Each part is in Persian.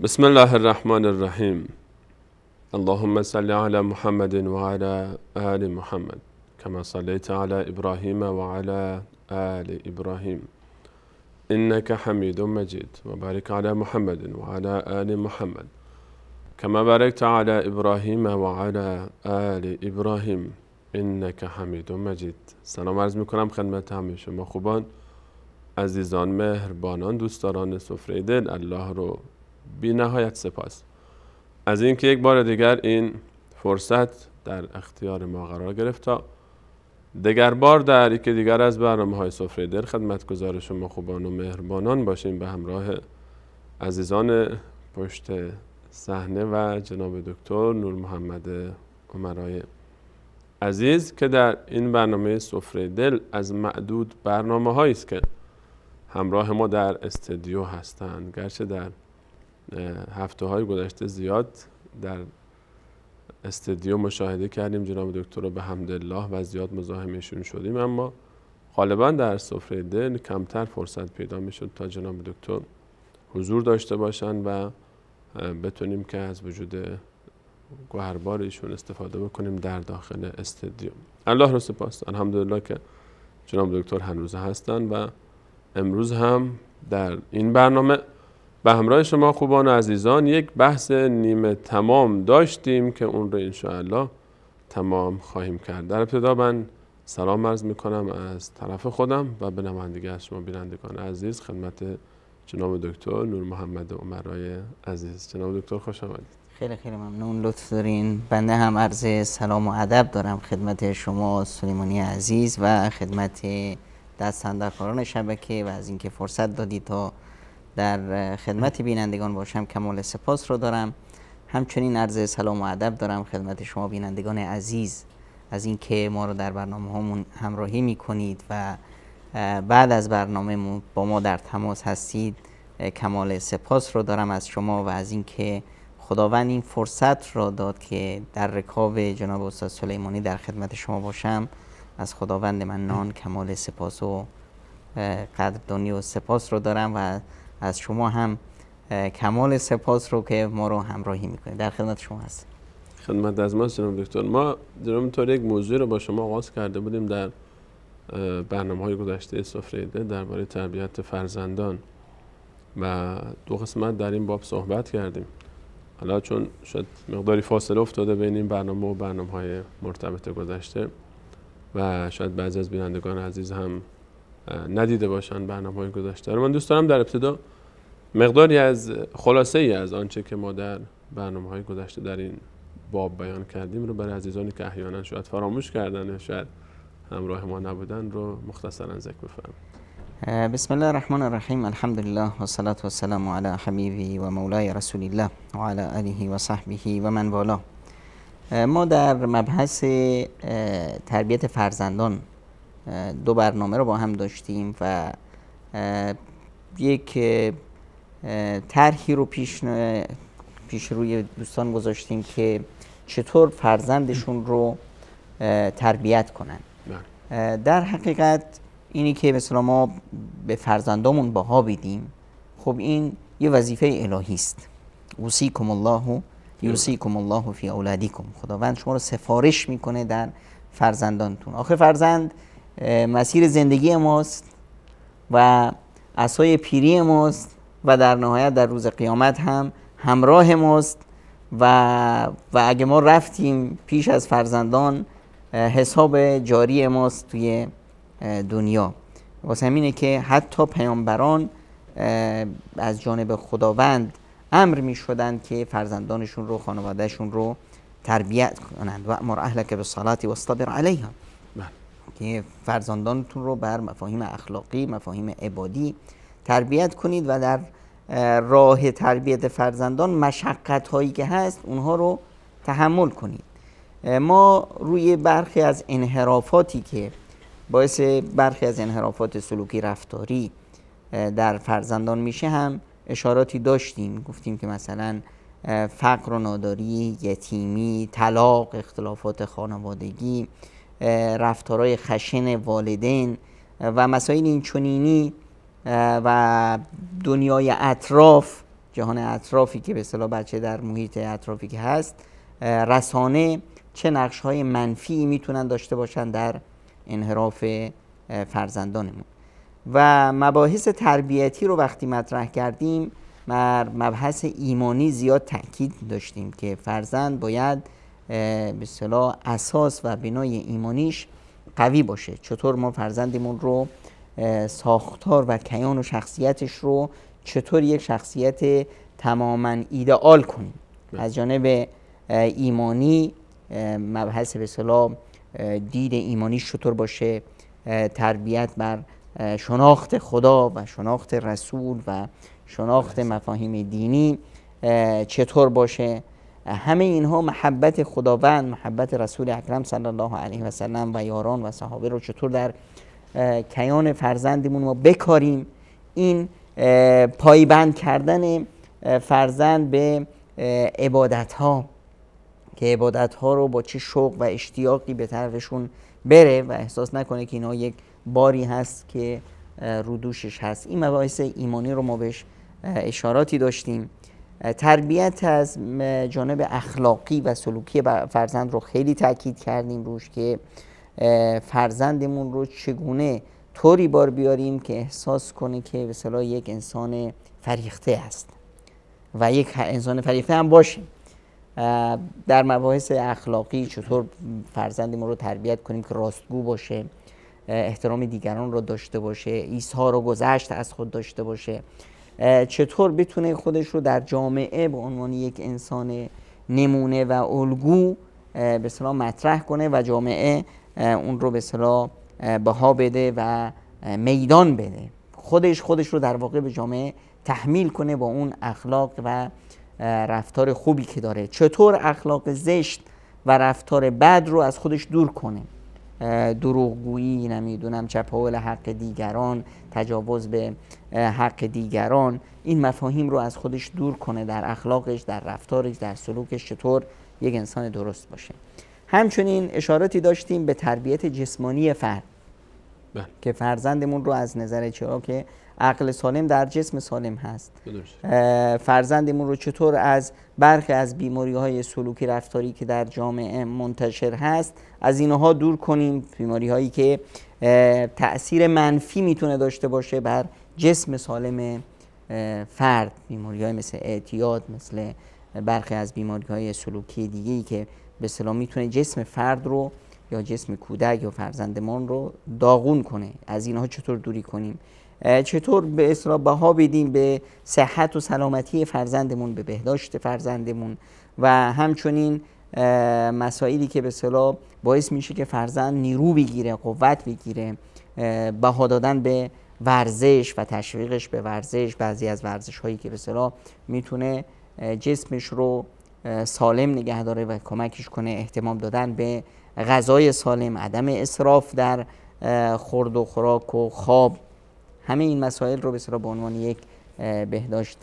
بسم الله الرحمن الرحیم. اللهم صل علی محمد و علی آل محمد كما صليت على ابراهیم و علی آل ابراهیم انك حمید مجید و بارک علی محمد و علی آل محمد كما باركت على ابراهیم و علی آل ابراهیم انك حمید مجید. سلام عرض میکنم خدمت همه شما خوبان، عزیزان، مهربانان، دوستداران سفره دل. الله رو بی نهایت سپاس از اینکه یک بار دیگر این فرصت در اختیار ما قرار گرفت تا دیگر بار در یکی دیگر از برنامه‌های سفره دل خدمتگزار شما خوبان و مهربانان باشیم به همراه عزیزان پشت صحنه و جناب دکتر نور محمد عمرای عزیز که در این برنامه سفره دل از معدود برنامه‌هایی است که همراه ما در استودیو هستند. گرچه در هفته‌های گذشته زیاد در استودیو مشاهده کردیم جناب دکتر رو به حمدالله و زیاد مزاحمشون شدیم، اما غالبا در سفره دل کمتر فرصت پیدا میشد تا جناب دکتر حضور داشته باشن و بتونیم که از وجود گوهربار ایشون استفاده بکنیم در داخل استودیو. الله رو سپاس، الحمدلله که جناب دکتر هنوز هستن و امروز هم در این برنامه به همراه شما خوبان و عزیزان یک بحث نیمه تمام داشتیم که اون رو انشاءالله تمام خواهیم کرد. در ابتدا من سلام عرض میکنم از طرف خودم و به نمایندگی از شما بینندگان عزیز خدمت جناب دکتر نور محمد عمرای عزیز. جناب دکتر خوش آمدید. خیلی ممنون، لطف دارین. بنده هم عرض سلام و ادب دارم خدمت شما سلیمانی عزیز و خدمت دستاندرکاران شبکه و از اینکه فرصت دادید تا در خدمت بینندگان باشم کمال سپاس رو دارم. همچنین عرض سلام و ادب دارم خدمت شما بینندگان عزیز از اینکه ما رو در برنامه هامون همراهی میکنید و بعد از برنامه با ما در تماس هستید. کمال سپاس رو دارم از شما و از اینکه خداوند این فرصت رو داد که در رکاب جناب استاد سلیمانی در خدمت شما باشم. از خداوند منان کمال سپاس و قدردانی و سپاس رو دارم و از شما هم کمال سپاس رو که ما رو همراهی میکنید. در خدمت شما هستیم. خدمت از ما جناب دکتر. ما جناب یک موضوع رو با شما آغاز کرده بودیم در برنامه‌های گذشته سفره دل درباره تربیت فرزندان و دو قسمت در این باب صحبت کردیم. حالا چون شاید مقداری فاصله افتاده بین این برنامه و برنامه‌های مرتبط گذشته و شاید بعضی از بینندگان عزیز هم ندیده باشن برنامه‌های گذشته رو، من دوست دارم در ابتدا مقداری از خلاصه ای از آنچه که ما در برنامه‌های گذشته در این باب بیان کردیم رو برای عزیزانی که احیانا شاید فراموش کردن یا شاید همراه ما نبودن رو مختصراً ذکر بفرمایید. بسم الله الرحمن الرحیم. الحمدلله و الصلاة و السلام علی حبیبی و مولای رسول الله و علی آله و صحبه و من والاه. ما در مبحث تربیت فرزندان دو برنامه رو با هم داشتیم و یک طرحی رو پیش روی دوستان گذاشتیم که چطور فرزندشون رو تربیت کنن. در حقیقت اینی که مثلا ما به فرزندامون بها بدیم، خب این یه وظیفه الهی است. اوصیکم الله یوصیکم الله فی اولادکم. خداوند شما رو سفارش میکنه در فرزندانتون. آخه فرزند مسیر زندگی ماست و عصای پیری ماست و در نهایت در روز قیامت هم همراه ماست و اگه ما رفتیم پیش از فرزندان حساب جاری ماست توی دنیا. واسه همینه که حتی پیامبران از جانب خداوند امر می شدن که فرزندانشون رو، خانوادهشون رو تربیت کنند. و امر اهلک بالصلاة واصطبر علیها، که فرزندانتون رو بر مفاهیم اخلاقی، مفاهیم عبادی تربیت کنید و در راه تربیت فرزندان مشقت هایی که هست اونها رو تحمل کنید. ما روی برخی از انحرافاتی که باعث برخی از انحرافات سلوکی رفتاری در فرزندان میشه هم اشاراتی داشتیم. گفتیم که مثلا فقر و ناداری، یتیمی، طلاق، اختلافات خانوادگی، رفتارهای خشن والدین و مسائل این چنینی و دنیای اطراف جهان اطرافی که به اصطلاح بچه در محیط اطرافی که هست، رسانه چه نقش‌های منفی میتونن داشته باشن در انحراف فرزندانمون. و مباحث تربیتی رو وقتی مطرح کردیم، مبحث ایمانی زیاد تاکید داشتیم که فرزند باید به اصطلاح اساس و بنای ایمانیش قوی باشه. چطور ما فرزندمون رو ساختار و کیان و شخصیتش رو چطور یک شخصیت تماما ایدئال کنیم. از جانب ایمانی مبحث به اصطلاح دید ایمانیش چطور باشه، تربیت بر شناخت خدا و شناخت رسول و شناخت مفاهیم دینی چطور باشه. همه اینها محبت خداوند، محبت رسول اکرم صلی الله علیه و سلم و یاران و صحابه رو چطور در کیان فرزندمون ما بکاریم. این پایبند کردن فرزند به عبادت ها، که عبادت ها رو با چه شوق و اشتیاقی به طرفشون بره و احساس نکنه که اینا یک باری هست که رو دوشش هست. این مباحث ایمانی رو ما بهش اشاراتی داشتیم. تربیت از جانب اخلاقی و سلوکی فرزند رو خیلی تاکید کردیم روش، که فرزندمون رو چگونه طوری بار بیاریم که احساس کنه که به اصطلاح یک انسان فریخته است و یک انسان فریخته هم باشه. در مباحث اخلاقی چطور فرزندمون رو تربیت کنیم که راستگو باشه، احترام دیگران رو داشته باشه، ایثار و گذشت از خود داشته باشه، چطور بتونه خودش رو در جامعه به عنوان یک انسان نمونه و الگو به اصطلاح مطرح کنه و جامعه اون رو به اصطلاح بها بده و میدان بده، خودش رو در واقع به جامعه تحمیل کنه با اون اخلاق و رفتار خوبی که داره. چطور اخلاق زشت و رفتار بد رو از خودش دور کنه، دروغگویی، نمیدونم چپاول حق دیگران، تجاوز به حق دیگران، این مفاهیم رو از خودش دور کنه، در اخلاقش، در رفتارش، در سلوکش چطور یک انسان درست باشه. همچنین اشاراتی داشتیم به تربیت جسمانی فرد که فرزندمون رو از نظر چرا که عقل سالم در جسم سالم هست، فرزندمون رو چطور از برخی از بیماری‌های سلوکی رفتاری که در جامعه منتشر هست از اینها دور کنیم، بیماری‌هایی که تأثیر منفی میتونه داشته باشه بر جسم سالم فرد، بیماری‌های مثل اعتیاد، مثل برخی از بیماری‌های سلوکی دیگه‌ای که به اصطلاح میتونه جسم فرد رو یا جسم کودک یا فرزندمان رو داغون کنه. از اینها چطور دوری کنیم، چطور به اصطلاح بها بدیم به صحت و سلامتی فرزندمون، به بهداشت فرزندمون، و همچنین مسائلی که به اصطلاح باعث میشه که فرزند نیرو بگیره، قوت بگیره، بها دادن به ورزش و تشویقش به ورزش، بعضی از ورزش هایی که به اصطلاح میتونه جسمش رو سالم نگه داره و کمکش کنه، اهتمام دادن به غذای سالم، عدم اسراف در خورد و خوراک و خواب. همه این مسائل رو به اصطلاح به عنوان یک بهداشت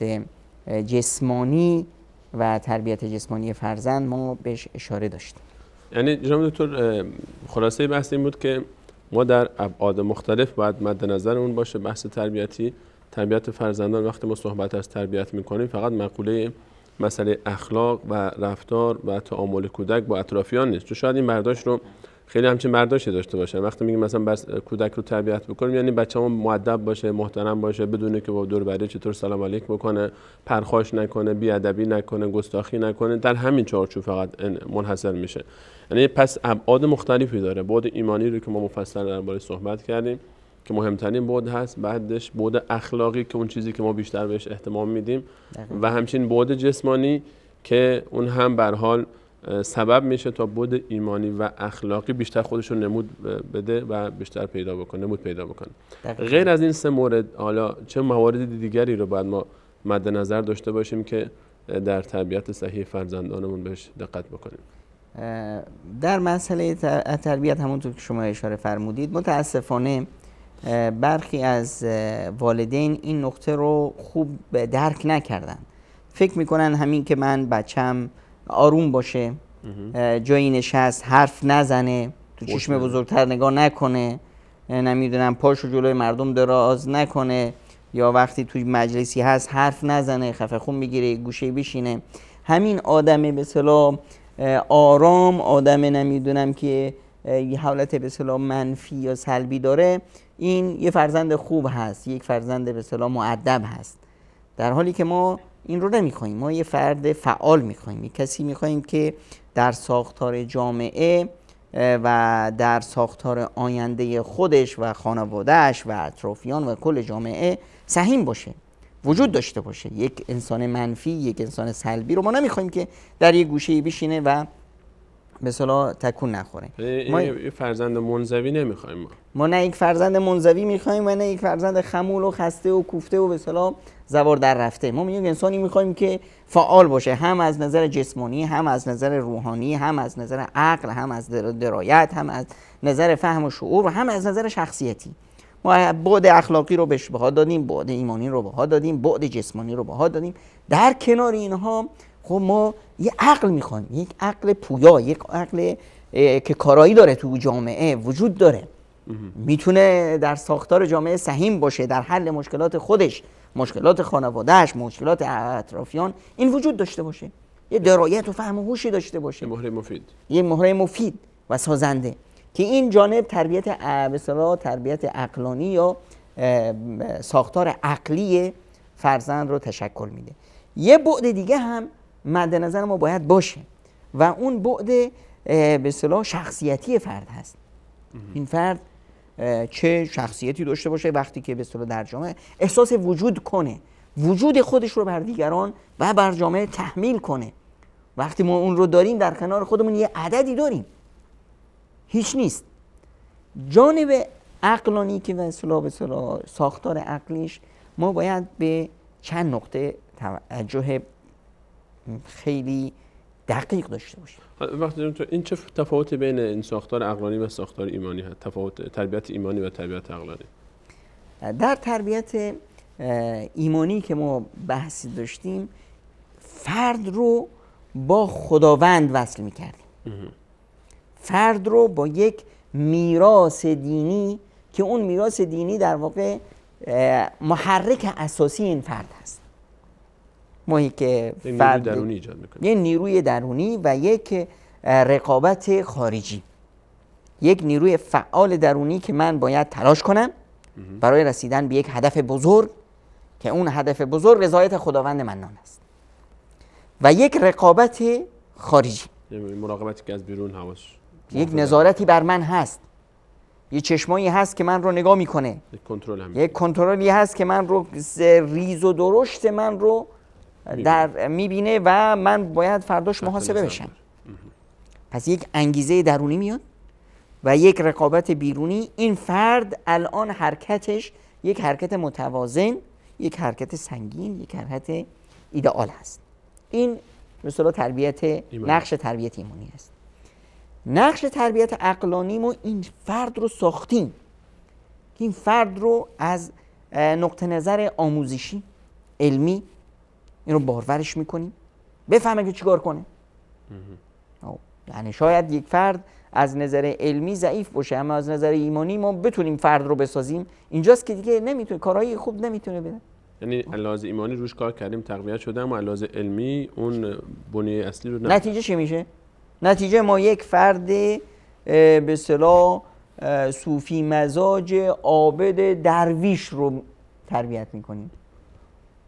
جسمانی و تربیت جسمانی فرزند ما بهش اشاره داشتیم. یعنی جناب دکتر خلاصه بحث این بود که ما در ابعاد مختلف باید مد نظرمون باشه بحث تربیت فرزندان. وقتی ما صحبت از تربیت میکنیم فقط مقوله مسئله اخلاق و رفتار و تعامل کودک با اطرافیان نیست، چون شاید این برداشت رو خیلی همچین برداشتی داشته باشه. وقتی میگیم مثلا بس کودک رو تربیت بکنیم یعنی بچه‌مون مؤدب باشه، محترم باشه، بدونه که با دور برده چطور سلام علیک بکنه، پرخاش نکنه، بی‌ادبی نکنه، گستاخی نکنه، در همین چارچوب فقط منحصر میشه. یعنی پس ابعاد مختلفی داره. بعد ایمانی رو که ما مفصل درباره صحبت کردیم که مهمترین بعد هست، بعدش بعد اخلاقی که اون چیزی که ما بیشتر بهش اهتمام میدیم و همچنین بعد جسمانی که اون هم به هر حال سبب میشه تا بعد ایمانی و اخلاقی بیشتر خودش رو نمود بده و بیشتر نمود پیدا بکنه. غیر از این سه مورد حالا چه موارد دیگری رو باید ما مد نظر داشته باشیم که در تربیت صحیح فرزندانمون بهش دقت بکنیم؟ در مسئله تربیت همونطور که شما اشاره فرمودید متاسفانه برخی از والدین این نقطه رو خوب درک نکردن. فکر میکنن همین که من بچم آروم باشه، جایی نشست حرف نزنه، تو چشم بزرگتر نگاه نکنه، نمیدونم پاشو جلوی مردم دراز نکنه، یا وقتی توی مجلسی هست حرف نزنه، خفه خون بگیره، گوشه بشینه. همین آدم به اصطلاح آرام، آدم نمیدونم که یه حالت به اصطلاح منفی یا سلبی داره، این یه فرزند خوب هست، یک فرزند به اصطلاح مؤدب هست. در حالی که ما این رو نمیخوایم. ما یه فرد فعال میخوایم، یه کسی میخوایم که در ساختار جامعه و در ساختار آینده خودش و خانوادهش و اطرافیان و کل جامعه سهیم باشه، وجود داشته باشه. یک انسان منفی، یک انسان سلبی رو ما نمیخوایم که در یک گوشه بشینه و به اصطلاح تکون نخوره. ما یک فرزند منزوی نمیخوایم. ما نه یک فرزند منزوی میخوایم و نه یک فرزند خمول و خسته و کوفته و به اصطلاح زوار در رفته. ما یک انسانی میخوایم که فعال باشه، هم از نظر جسمانی، هم از نظر روحانی، هم از نظر عقل، هم از درایت، هم از نظر فهم و شعور و هم از نظر شخصیتی. ما بعد اخلاقی رو بهش بها دادیم، بعد ایمانی رو بها دادیم، بعد جسمانی رو بها دادیم. در کنار اینها خب ما یه عقل میخوایم، یک عقل پویا، یک عقل که کارایی داره تو جامعه وجود داره، میتونه در ساختار جامعه سهیم باشه، در حل مشکلات خودش، مشکلات خانوادهش، مشکلات اطرافیان، این وجود داشته باشه. یه درایت و فهم و هوشی داشته باشه، مهره مفید، یه مهره مفید و سازنده، که این جانب تربیت به اصطلاح تربیت عقلانی یا ساختار عقلی فرزند رو تشکل میده. یه بعد دیگه هم مد نظر ما باید باشه و اون بعد به اصطلاح شخصیتی فرد هست. این فرد چه شخصیتی داشته باشه وقتی که به اصطلاح در جامعه احساس وجود کنه، وجود خودش رو بر دیگران و بر جامعه تحمیل کنه. وقتی ما اون رو داریم در کنار خودمون یه عددی داریم، هیچ نیست. جانب عقلانی که به اصطلاح ساختار عقلیش، ما باید به چند نقطه توجه خیلی دقیق داشته باشیم. وقتی این چه تفاوتی بین این ساختار عقلانی و ساختار ایمانی هست؟ تفاوت تربیت ایمانی و تربیت عقلانی. در تربیت ایمانی که ما بحثی داشتیم، فرد رو با خداوند وصل می‌کردیم. فرد رو با یک میراث دینی که اون میراث دینی در واقع محرک اساسی این فرد هست. ما که فرد درونی ایجاد می‌کنیم، یه نیروی درونی و یک رقابت خارجی، یک نیروی فعال درونی که من باید تلاش کنم برای رسیدن به یک هدف بزرگ که اون هدف بزرگ رضایت خداوند منان است، و یک رقابت خارجی، مراقبتی که از بیرون حواس، یک نظارتی بر من هست، یه چشمایی هست که من رو نگاه میکنه، یک کنترلی هست که من رو ریز و درشت من رو در میبینه و من باید فرداش محاسبه بشم. پس یک انگیزه درونی میاد و یک رقابت بیرونی. این فرد الان حرکتش یک حرکت متوازن، یک حرکت سنگین، یک حرکت ایدئال هست. این مثلا تربیت نقش تربیت ایمانی است. نقش تربیت عقلانی ما این فرد رو ساختیم، این فرد رو از نقطه نظر آموزشی، علمی، این رو بارورش میکنیم بفهمه که چیکار کنه. یعنی شاید یک فرد از نظر علمی ضعیف باشه، اما از نظر ایمانی ما بتونیم فرد رو بسازیم. اینجاست که دیگه نمیتونه کارهای خوب نمیتونه بده. یعنی علاوه ایمانی روش کار کردیم، تقویت شده، اما علاوه علمی اون بنیه اصلی رو نتیجه چی میشه؟ نتیجه ما یک فرد به اصطلاح صوفی مزاج عابد درویش رو تربیت میکنیم.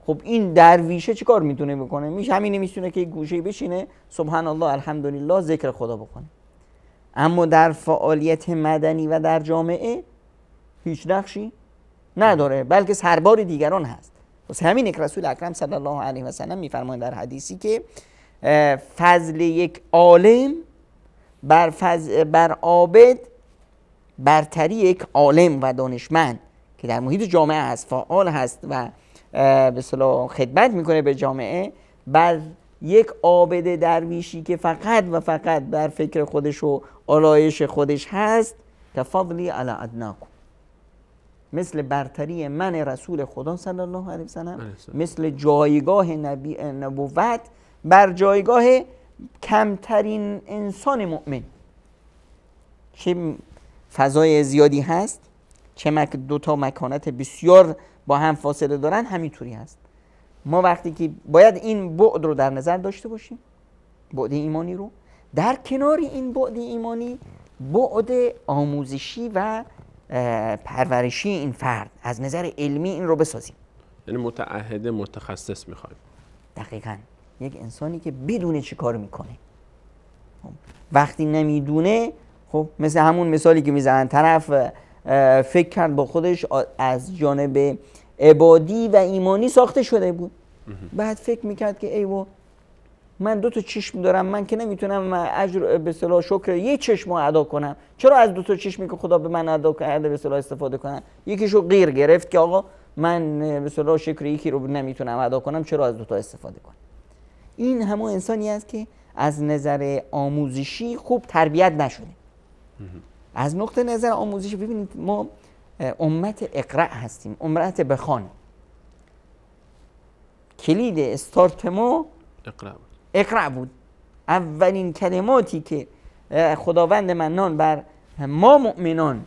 خب این درویشه چی کار میتونه بکنه؟ همینه میتونه که یک گوشه بشینه سبحان الله الحمدلله ذکر خدا بکنه، اما در فعالیت مدنی و در جامعه هیچ نقشی نداره، بلکه سربار دیگران هست. واسه همین که رسول اکرم صلی الله علیه و سلم میفرمایند در حدیثی که فضل یک عالم بر عابد برتری یک عالم و دانشمند که در محیط جامعه هست، فعال هست و به اصطلاح خدمت میکنه به جامعه، بر یک عابد درویشی که فقط و فقط بر فکر خودش و آلایش خودش هست، کفضلی علی ادناکم، مثل برتری من رسول خدا صلی الله علیه وسلم، مثل جایگاه نبوت بر جایگاه کمترین انسان مؤمن. چه فضای زیادی هست، چه دو تا مکانت بسیار با هم فاصله دارن همینطوری هست. ما وقتی که باید این بعد رو در نظر داشته باشیم، بعد ایمانی رو، در کنار این بعد ایمانی بعد آموزشی و پرورشی این فرد از نظر علمی این رو بسازیم. یعنی متعهد متخصص میخوایم. دقیقاً یک انسانی که بدونه چی کار میکنه. وقتی نمیدونه، خب مثل همون مثالی که میزنن، طرف فکر کرد با خودش از جانب عبادی و ایمانی ساخته شده بود، بعد فکر میکرد که ایوا من 2 تا چشم دارم، من که نمیتونم اجر به اصطلاح شکر یک چشم رو ادا کنم، چرا از 2 تا چشمی که خدا به من ادا کرده به اصطلاح استفاده کنم؟ یکیشو غیر گرفت که آقا من به اصطلاح شکر یکی رو نمیتونم ادا کنم، چرا از 2 تا استفاده کنم؟ این همون انسانی است که از نظر آموزشی خوب تربیت نشده. از نقطه نظر آموزشی ببینید ما امت اقرأ هستیم، امت بخوان. کلید استارت ما اقرأ بود. اولین کلماتی که خداوند منان بر ما مؤمنان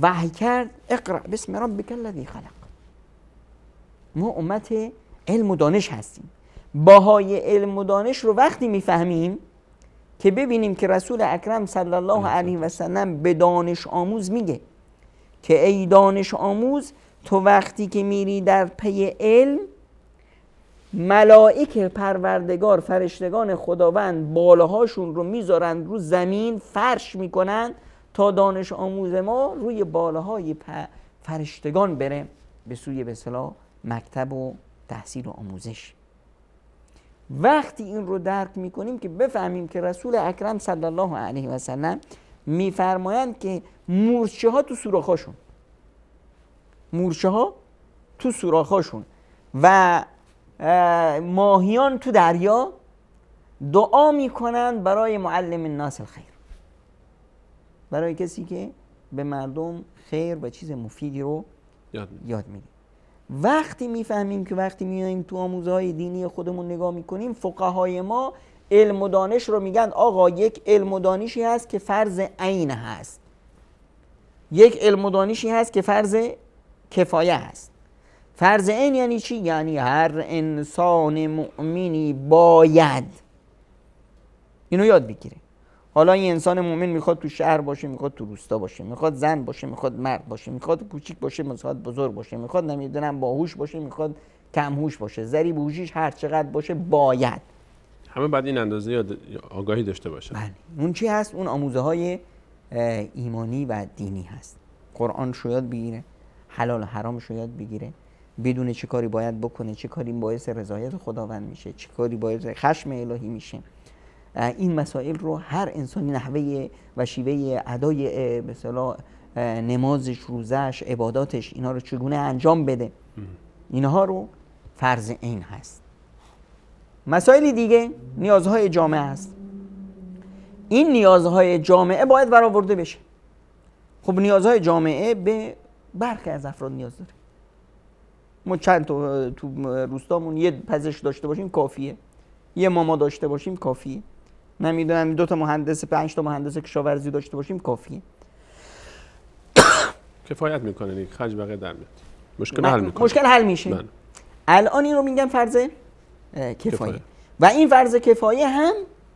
وحی کرد، اقرأ بسم ربک الذی خلق. ما امت علم و دانش هستیم. باهای علم و دانش رو وقتی میفهمیم که ببینیم که رسول اکرم صلی الله علیه و سلم به دانش آموز میگه که ای دانش آموز، تو وقتی که میری در پی علم، ملائکه پروردگار، فرشتگان خداوند بالاهاشون رو میذارن رو زمین، فرش میکنن تا دانش آموز ما روی بالاهای فرشتگان بره به سوی به اصطلاح مکتب و تحصیل و آموزش. وقتی این رو درک میکنیم که بفهمیم که رسول اکرم صلی الله علیه و سلم میفرمایند که مورچه ها تو سوراخ‌هاشون و ماهیان تو دریا دعا میکنند برای معلم الناس الخیر، برای کسی که به مردم خیر و چیز مفیدی رو یاد میده. وقتی میفهمیم که وقتی میایم تو آموزهای دینی خودمون نگاه میکنیم، فقهای ما علم و دانش رو میگن آقا یک علم و دانشی هست که فرض عین هست، یک علم و دانشی هست که فرض کفایه هست. فرض عین یعنی چی؟ یعنی هر انسان مؤمنی باید اینو یاد بگیره. حالا این انسان مؤمن میخواد تو شهر باشه، میخواد تو روستا باشه، میخواد زن باشه، میخواد مرد باشه، میخواد کوچیک باشه، میخواد بزرگ باشه، میخواد نمیدونم باهوش باشه، میخواد کم هوش باشه، ضریب هوشیش هر چقدر باشه باید همه بعد این اندازه آگاهی داشته باشه. بله. اون چی هست؟ اون آموزه های ایمانی و دینی هست. قرآن شو یاد بگیره، حلال و حرامش رو یاد بگیره، بدون چه کاری باید بکنه، چه کاری باعث رضایت خداوند میشه، چه کاری باعث خشم الهی میشه. این مسائل رو هر انسانی نحوه و شیوه ادای به اصطلاح نمازش، روزش، عباداتش، اینا رو چگونه انجام بده، اینها رو فرض عین هست. مسائل دیگه نیازهای جامعه هست. این نیازهای جامعه باید برآورده بشه. خب نیازهای جامعه به برخی از افراد نیاز داره. ما چند تو روستامون یه پزشک داشته باشیم کافیه، یه ماما داشته باشیم کافیه، نمیدونم 2 تا مهندس 5 تا مهندس کشاورزی داشته باشیم کافیه. کفایت میکنه دیگه، خرج بقیه در میاد، مشکل حل میشه. من. الان این رو میگن فرض کفایه و این فرض کفایه هم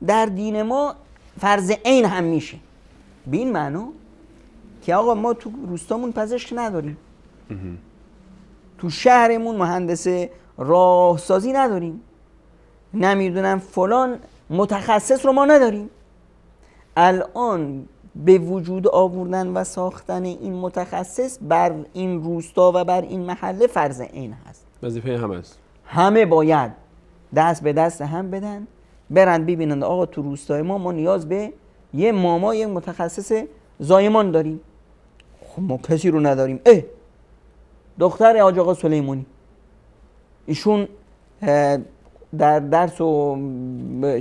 در دین ما فرض عین هم میشه. به این معنی که آقا ما تو روستامون پزشک نداریم، تو شهرمون مهندس راهسازی نداریم، نمیدونم فلان متخصص رو ما نداریم. الان به وجود آوردن و ساختن این متخصص بر این روستا و بر این محله فرض عین هست، وظیفه همه است. همه باید دست به دست هم بدن، برن ببینند آقا تو روستای ما نیاز به یه ماما، یه متخصص زایمان داریم. خب ما کسی رو نداریم. دختر حاج آقا سلیمانی، ایشون در درس و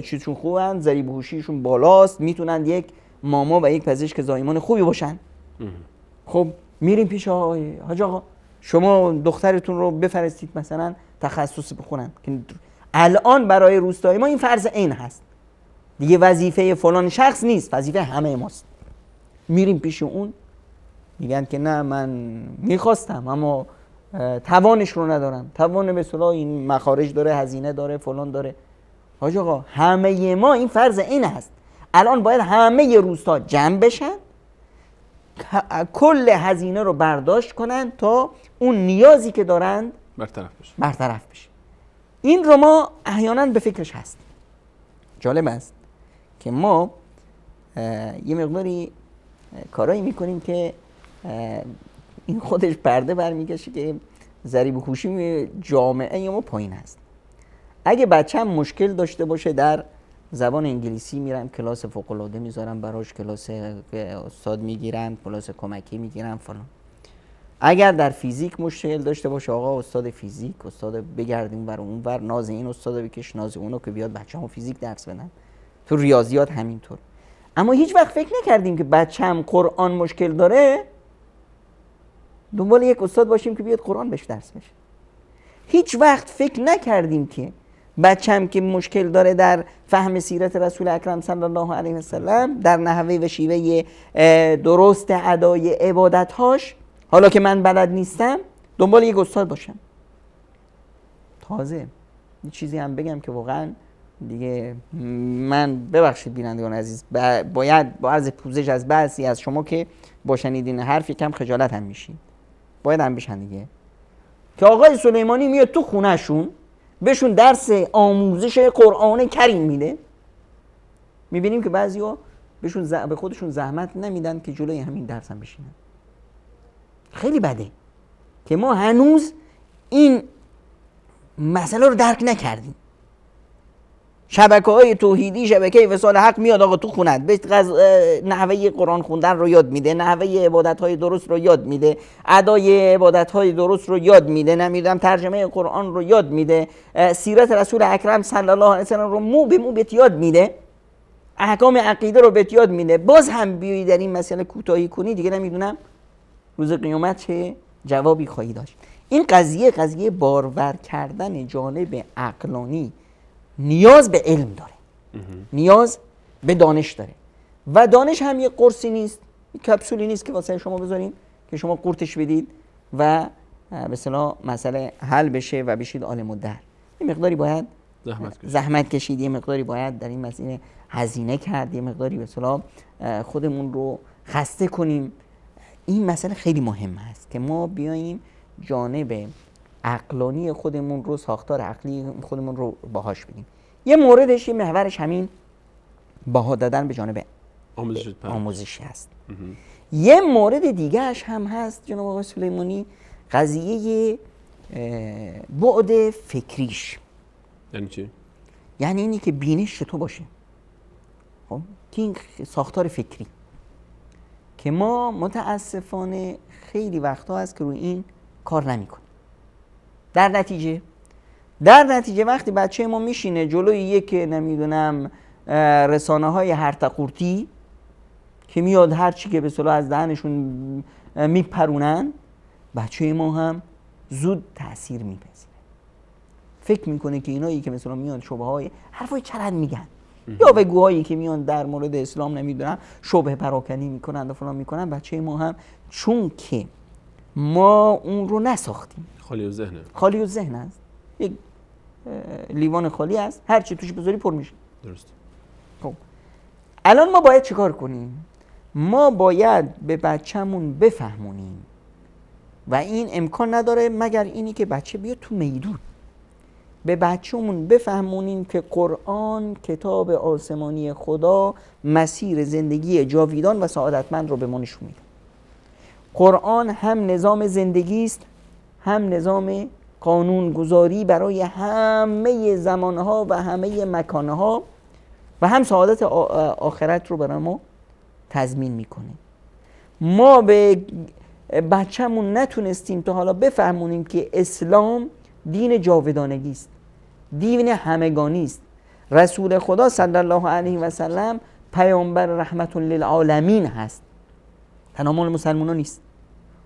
چیزشون خوبن، ضریب هوشیشون بالاست، میتونن یک ماما و یک پزشک زایمان خوبی باشن. خب میریم پیش حاج آقا، شما دخترتون رو بفرستید مثلا تخصص بخونن. الان برای روستای ما این فرض عین هست دیگه، وظیفه فلان شخص نیست، وظیفه همه ماست. میریم پیش اون، میگن که نه من میخواستم اما توانش رو ندارن، توان به اصطلاح این مخارج داره، هزینه داره، فلان داره. حاج آقا همه ما این فرض این هست الان باید همه روستا جمع بشن، کل هزینه رو برداشت کنن تا اون نیازی که دارند برطرف بشه. این رو ما احیانا به فکرش هست. جالب است که ما یه مقداری کارایی میکنیم که این خودش پرده برمیکشه که ضریب هوشی جامعه ما پایین هست. اگه بچه‌م مشکل داشته باشه در زبان انگلیسی، میرم کلاس فوق‌العاده میذارم براش، کلاس استاد میگیرم، کلاس کمکی میگیرم فلان. اگر در فیزیک مشکل داشته باشه، آقا استاد فیزیک، استاد بگردیم ور اون ور، ناز این استاد بکش، ناز اونو که بیاد بچه‌مو فیزیک درس بدن. تو ریاضیات همینطور. اما هیچ وقت فکر نکردیم که بچه‌م قرآن مشکل داره دنبال یک استاد باشیم که بیاد قرآن بهش درس بشه. هیچ وقت فکر نکردیم که بچه‌م که مشکل داره در فهم سیرت رسول اکرم صلی الله علیه و سلم، در نحوه و شیوه درست ادای عبادت‌هاش، حالا که من بلد نیستم دنبال یک استاد باشم. تازه یه چیزی هم بگم که واقعا دیگه من، ببخشید بینندگان عزیز، باید با عرض پوزش از بعضی از شما که با شنیدین حرف یکم خجالت هم میشین، باید هم بشن دیگه، که آقای سلیمانی میاد تو خونهشون بهشون درس آموزش قرآن کریم میده. میبینیم که بعضیا به خودشون زحمت نمیدن که جلوی همین درس هم بشینن. خیلی بده که ما هنوز این مسئله رو درک نکردیم. شبکه‌های توحیدی، شبکه وصال حق میاد آقا تو خونت به نحوه قرآن خوندن رو یاد میده، نحوه عبادت‌های درست رو یاد میده، ادای عبادت‌های درست رو یاد میده، نمیدونم ترجمه قرآن رو یاد میده، سیرت رسول اکرم صلی الله علیه و سلم رو مو به مو بهت یاد میده، احکام عقیده رو بهت یاد میده. باز هم بیایی در این مسئله کوتاهی کنی، دیگه نمیدونم روز قیامت چه جوابی خواهی داشت. این قضیه بارور کردن جانب عقلانی نیاز به علم داره، نیاز به دانش داره، و دانش هم یه قرصی نیست، یه کپسولی نیست که واسه شما بذارین که شما قورتش بدید و به اصطلاح مسئله حل بشه و بشید عالم الدهر. یه مقداری باید زحمت کشید، یه مقداری باید در این مسئله هزینه کرد، یه مقداری به اصطلاح خودمون رو خسته کنیم. این مسئله خیلی مهم است که ما بیاییم جانب عقلانی خودمون رو، ساختار عقلی خودمون رو باهاش بدیم. یه موردش، یه محورش همین باها دادن به جانب آموزشی هست. یه مورد دیگهش هم هست جناب آقای سلیمانی، قضیه بعد فکریش. یعنی چی؟ یعنی اینی که بینش تو باشه، خب این ساختار فکری که ما متاسفانه خیلی وقتا هست که روی این کار نمی‌کنیم. در نتیجه وقتی بچه ما میشینه جلوی یک نمیدونم رسانه‌های هرتقورتی که میاد هر چی که به اصطلاح از دهنشون میپرونن، بچه ما هم زود تأثیر میپذیره، فکر میکنه که اینایی که مثلا میان شبهه‌های حرفای چرند میگن یا بگوهایی که میان در مورد اسلام نمیدونم شبهه پراکنی میکنن و فلان میکنن، بچه ما هم چون که ما اون رو نساختیم، خالی و ذهن است، یک لیوان خالی است، هر چی توش بذاری پر میشه. درست. خب الان ما باید چیکار کنیم؟ ما باید به بچه‌مون بفهمونیم و این امکان نداره مگر اینی که بچه بیاد تو میدون. به بچه‌مون بفهمونیم که قرآن کتاب آسمانی خدا مسیر زندگی جاویدان و سعادتمند رو به ما نشون میده. قرآن هم نظام زندگی است، هم نظام قانونگذاری برای همه زمانها و همه مکانها و هم سعادت آخرت رو برای ما تضمین میکنه. ما به بچه‌مون نتونستیم تا حالا بفهمونیم که اسلام دین جاودانگی است، دین همگانی است. رسول خدا صلی الله علیه و سلم پیامبر رحمت للعالمین هست، تنها مال مسلمانان نیست.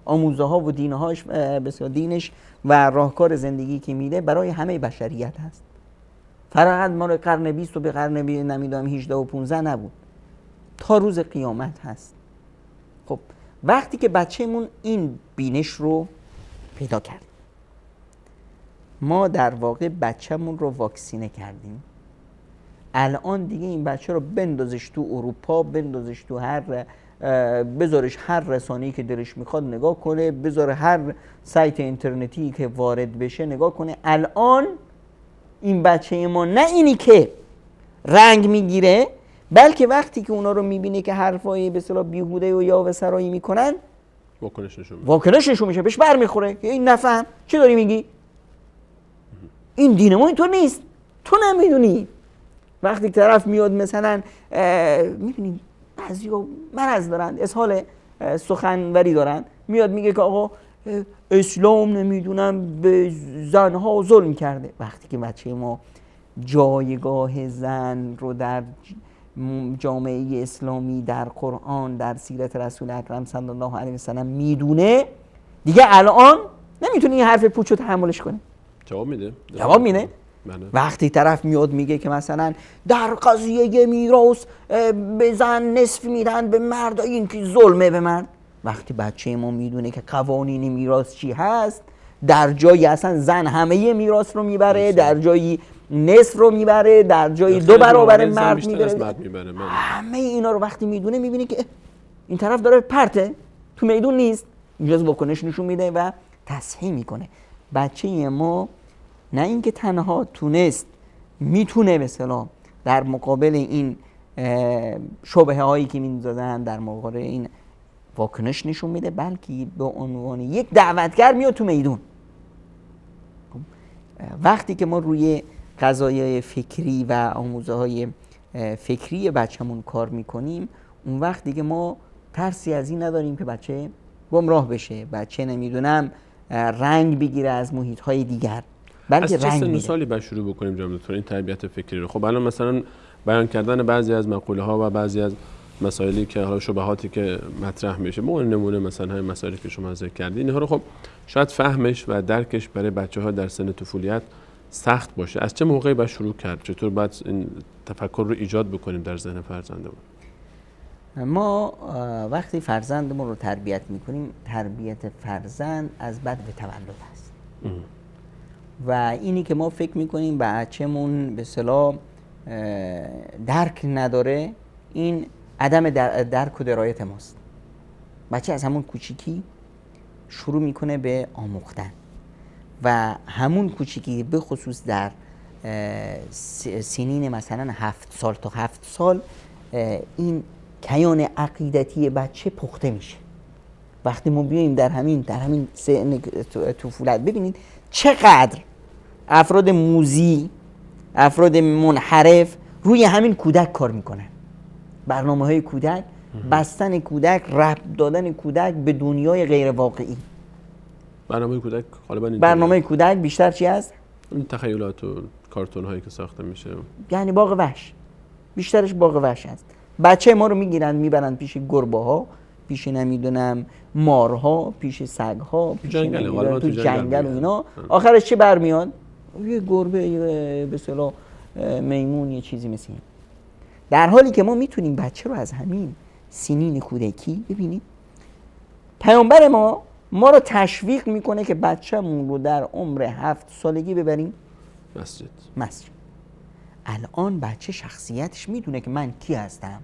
آموزه ها و دینهاش، بسیار دینش و راهکار زندگی که میده برای همه بشریت هست. فقط مال قرن 20 و به قرن نمیدونم 18 و 15 نبود، تا روز قیامت هست. خب وقتی که بچه‌مون این بینش رو پیدا کرد، ما در واقع بچه‌مون رو واکسینه کردیم. الان دیگه این بچه رو بندازش تو اروپا، بندازش تو بذارش هر رسانه‌ای که دلش میخواد نگاه کنه، بذاره هر سایت اینترنتی که وارد بشه نگاه کنه. الان این بچه ما نه اینی که رنگ میگیره، بلکه وقتی که اونا رو میبینه که حرفای به اصطلاح بیهوده و یاوه سرایی میکنن، واکنش نشون میشه، بهش برمیخوره که این نفهم چی داری میگی، این دین ما اینطور نیست، تو نمیدونی. وقتی طرف میاد مثلا میدونی بعضیا مرض دارن، اسهال سخنوری دارن، میاد میگه که آقا اسلام نمیدونم به زنها ظلم کرده. وقتی که بچه ما جایگاه زن رو در جامعه اسلامی، در قرآن، در سیرت رسول اکرم صلی الله علیه و سلم میدونه، دیگه الان نمیتونه این حرف پوچ رو تحملش کنه. جواب میده. وقتی طرف میاد میگه که مثلا در قضیه میراث به زن نصف میدن، به مرد این که ظلمه به مرد. وقتی بچه ما میدونه که قوانین میراث چی هست، در جایی اصلا زن همه میراث رو میبره، در جایی نصف رو میبره، در جایی 2 برابر مرد میبره، همه اینا رو وقتی میدونه میبینه که این طرف داره پرته، تو میدون نیست، اینجا واکنش نشون میده و تصحیح میکنه. بچه ما نه اینکه تنها تونست، میتونه به اصطلاح در مقابل این شبهه هایی که میذارن، در مقابل این واکنش نشون میده، بلکه به عنوان یک دعوتگر میاد تو میدون. وقتی که ما روی قضایای فکری و آموزه های فکری بچه‌مون کار میکنیم، اون وقت دیگه ما ترسی از این نداریم که بچه گمراه بشه، بچه نمیدونم رنگ بگیره از محیط های دیگر، بلکه از چه سن سالی باید شروع بکنیم جناب دکتر این تربیت فکری رو؟ خب الان مثلا بیان کردن بعضی از مقوله ها و بعضی از مسائلی که حالا شبهاتی که مطرح میشه، به نمونه مثلا همین مسائلی که شما ذکر کردین، اینها رو خب شاید فهمش و درکش برای بچه‌ها در سن طفولیت سخت باشه. از چه موقعی باید شروع کرد؟ چطور باید این تفکر رو ایجاد بکنیم در ذهن فرزندمون؟ ما وقتی فرزندمون رو تربیت میکنیم، تربیت فرزند از بد به تولد هست و اینی که ما فکر میکنیم بچه‌مون به اصطلاح درک نداره، این عدم درک و درایت ماست. بچه از همون کوچیکی شروع میکنه به آموختن و همون کوچیکی به خصوص در سنین مثلا 7 سال تا 7 سال این کیان عقیدتی بچه پخته میشه. وقتی ما بیاییم در همین سن طفولت ببینید چقدر افراد موذی، افراد منحرف روی همین کودک کار میکنن. برنامه‌های کودک، بستن کودک، ربط دادن کودک به دنیای غیر واقعی. برنامه کودک بیشتر چی هست؟ این تخیلات و کارتون هایی که ساخته میشه، یعنی باغ وحش، بیشترش باغ وحش هست. بچه ما رو میگیرن میبرن پیش گربه ها، پیش نمیدونم مارها، پیش سگ ها، پیش تو جنگل و اینا. آخرش چه برمیاد؟ یه گربه، به اصطلاح میمون، یه چیزی مثل این. در حالی که ما میتونیم بچه رو از همین سنین کودکی ببینید، پیامبر ما رو تشویق میکنه که بچه‌مون رو در عمر 7 سالگی ببریم مسجد. الان بچه شخصیتش میدونه که من کی هستم،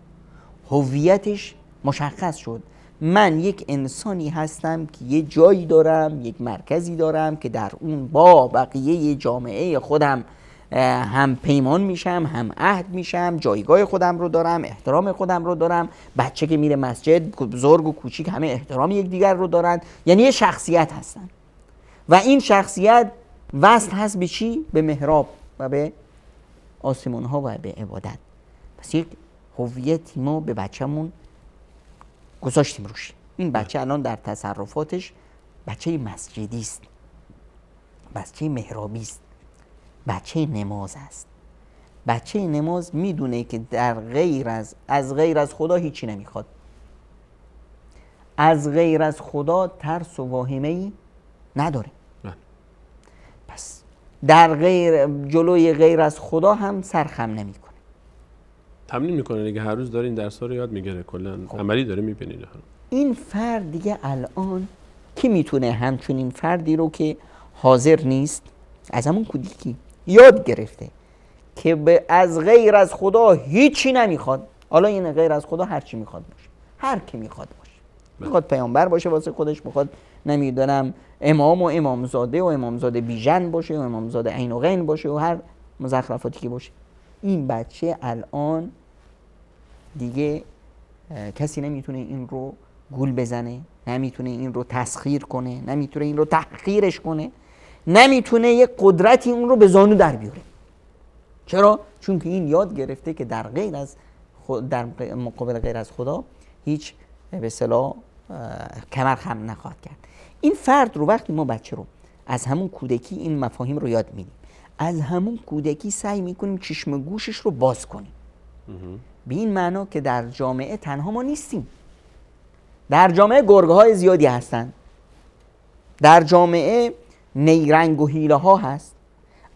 هویتش مشخص شد. من یک انسانی هستم که یه جایی دارم، یک مرکزی دارم که در اون با بقیه جامعه خودم هم پیمان میشم، هم عهد میشم، جایگاه خودم رو دارم، احترام خودم رو دارم. بچه که میره مسجد، بزرگ و کوچیک همه احترام یکدیگر رو دارن، یعنی یه شخصیت هستن و این شخصیت وصل هست به چی؟ به محراب و به آسمان ها و به عبادت. پس یک هویتی ما به بچه‌مون گذاشتیم روش. این بچه الان در تصرفاتش بچه مسجدی است، بچه محرابی است، بچه نماز است. بچه نماز میدونه که در غیر از خدا هیچی نمیخواد. از غیر از خدا ترس و واهمه‌ای نداره. پس در جلوی غیر از خدا هم سرخم نمیکنه. تمرین میکنه دیگه، هر روز داره این درس‌ها رو یاد میگیره، کلا عملی داره میبینید. این فرد دیگه الان کی میتونه همچون این فردی رو که حاضر نیست، از همون کودکی یاد گرفته که از غیر از خدا هیچی نمیخواد. حالا این غیر از خدا هر چی میخواد باشه، هر کی میخواد باشه، میخواد پیامبر باشه واسه خودش، میخواد نمیدونم امام و امامزاده و امامزاده بیژن باشه و امامزاده عین و غین باشه و هر مزخرفاتی که باشه. این بچه الان دیگه کسی نمیتونه این رو گول بزنه، نمیتونه این رو تسخیر کنه، نمیتونه این رو تحقیرش کنه، نمیتونه یک قدرتی اون رو به زانو در بیاره. چرا؟ چون که این یاد گرفته که در مقابل غیر از خدا هیچ به اصطلاح کمر خم نخواهد کرد. این فرد رو وقتی ما بچه رو از همون کودکی این مفاهیم رو یاد میدیم، از همون کودکی سعی میکنیم چشم گوشش رو باز کنیم. به این معنا که در جامعه تنها ما نیستیم. در جامعه گرگ‌های زیادی هستن، در جامعه نیرنگ و حیله ها هست.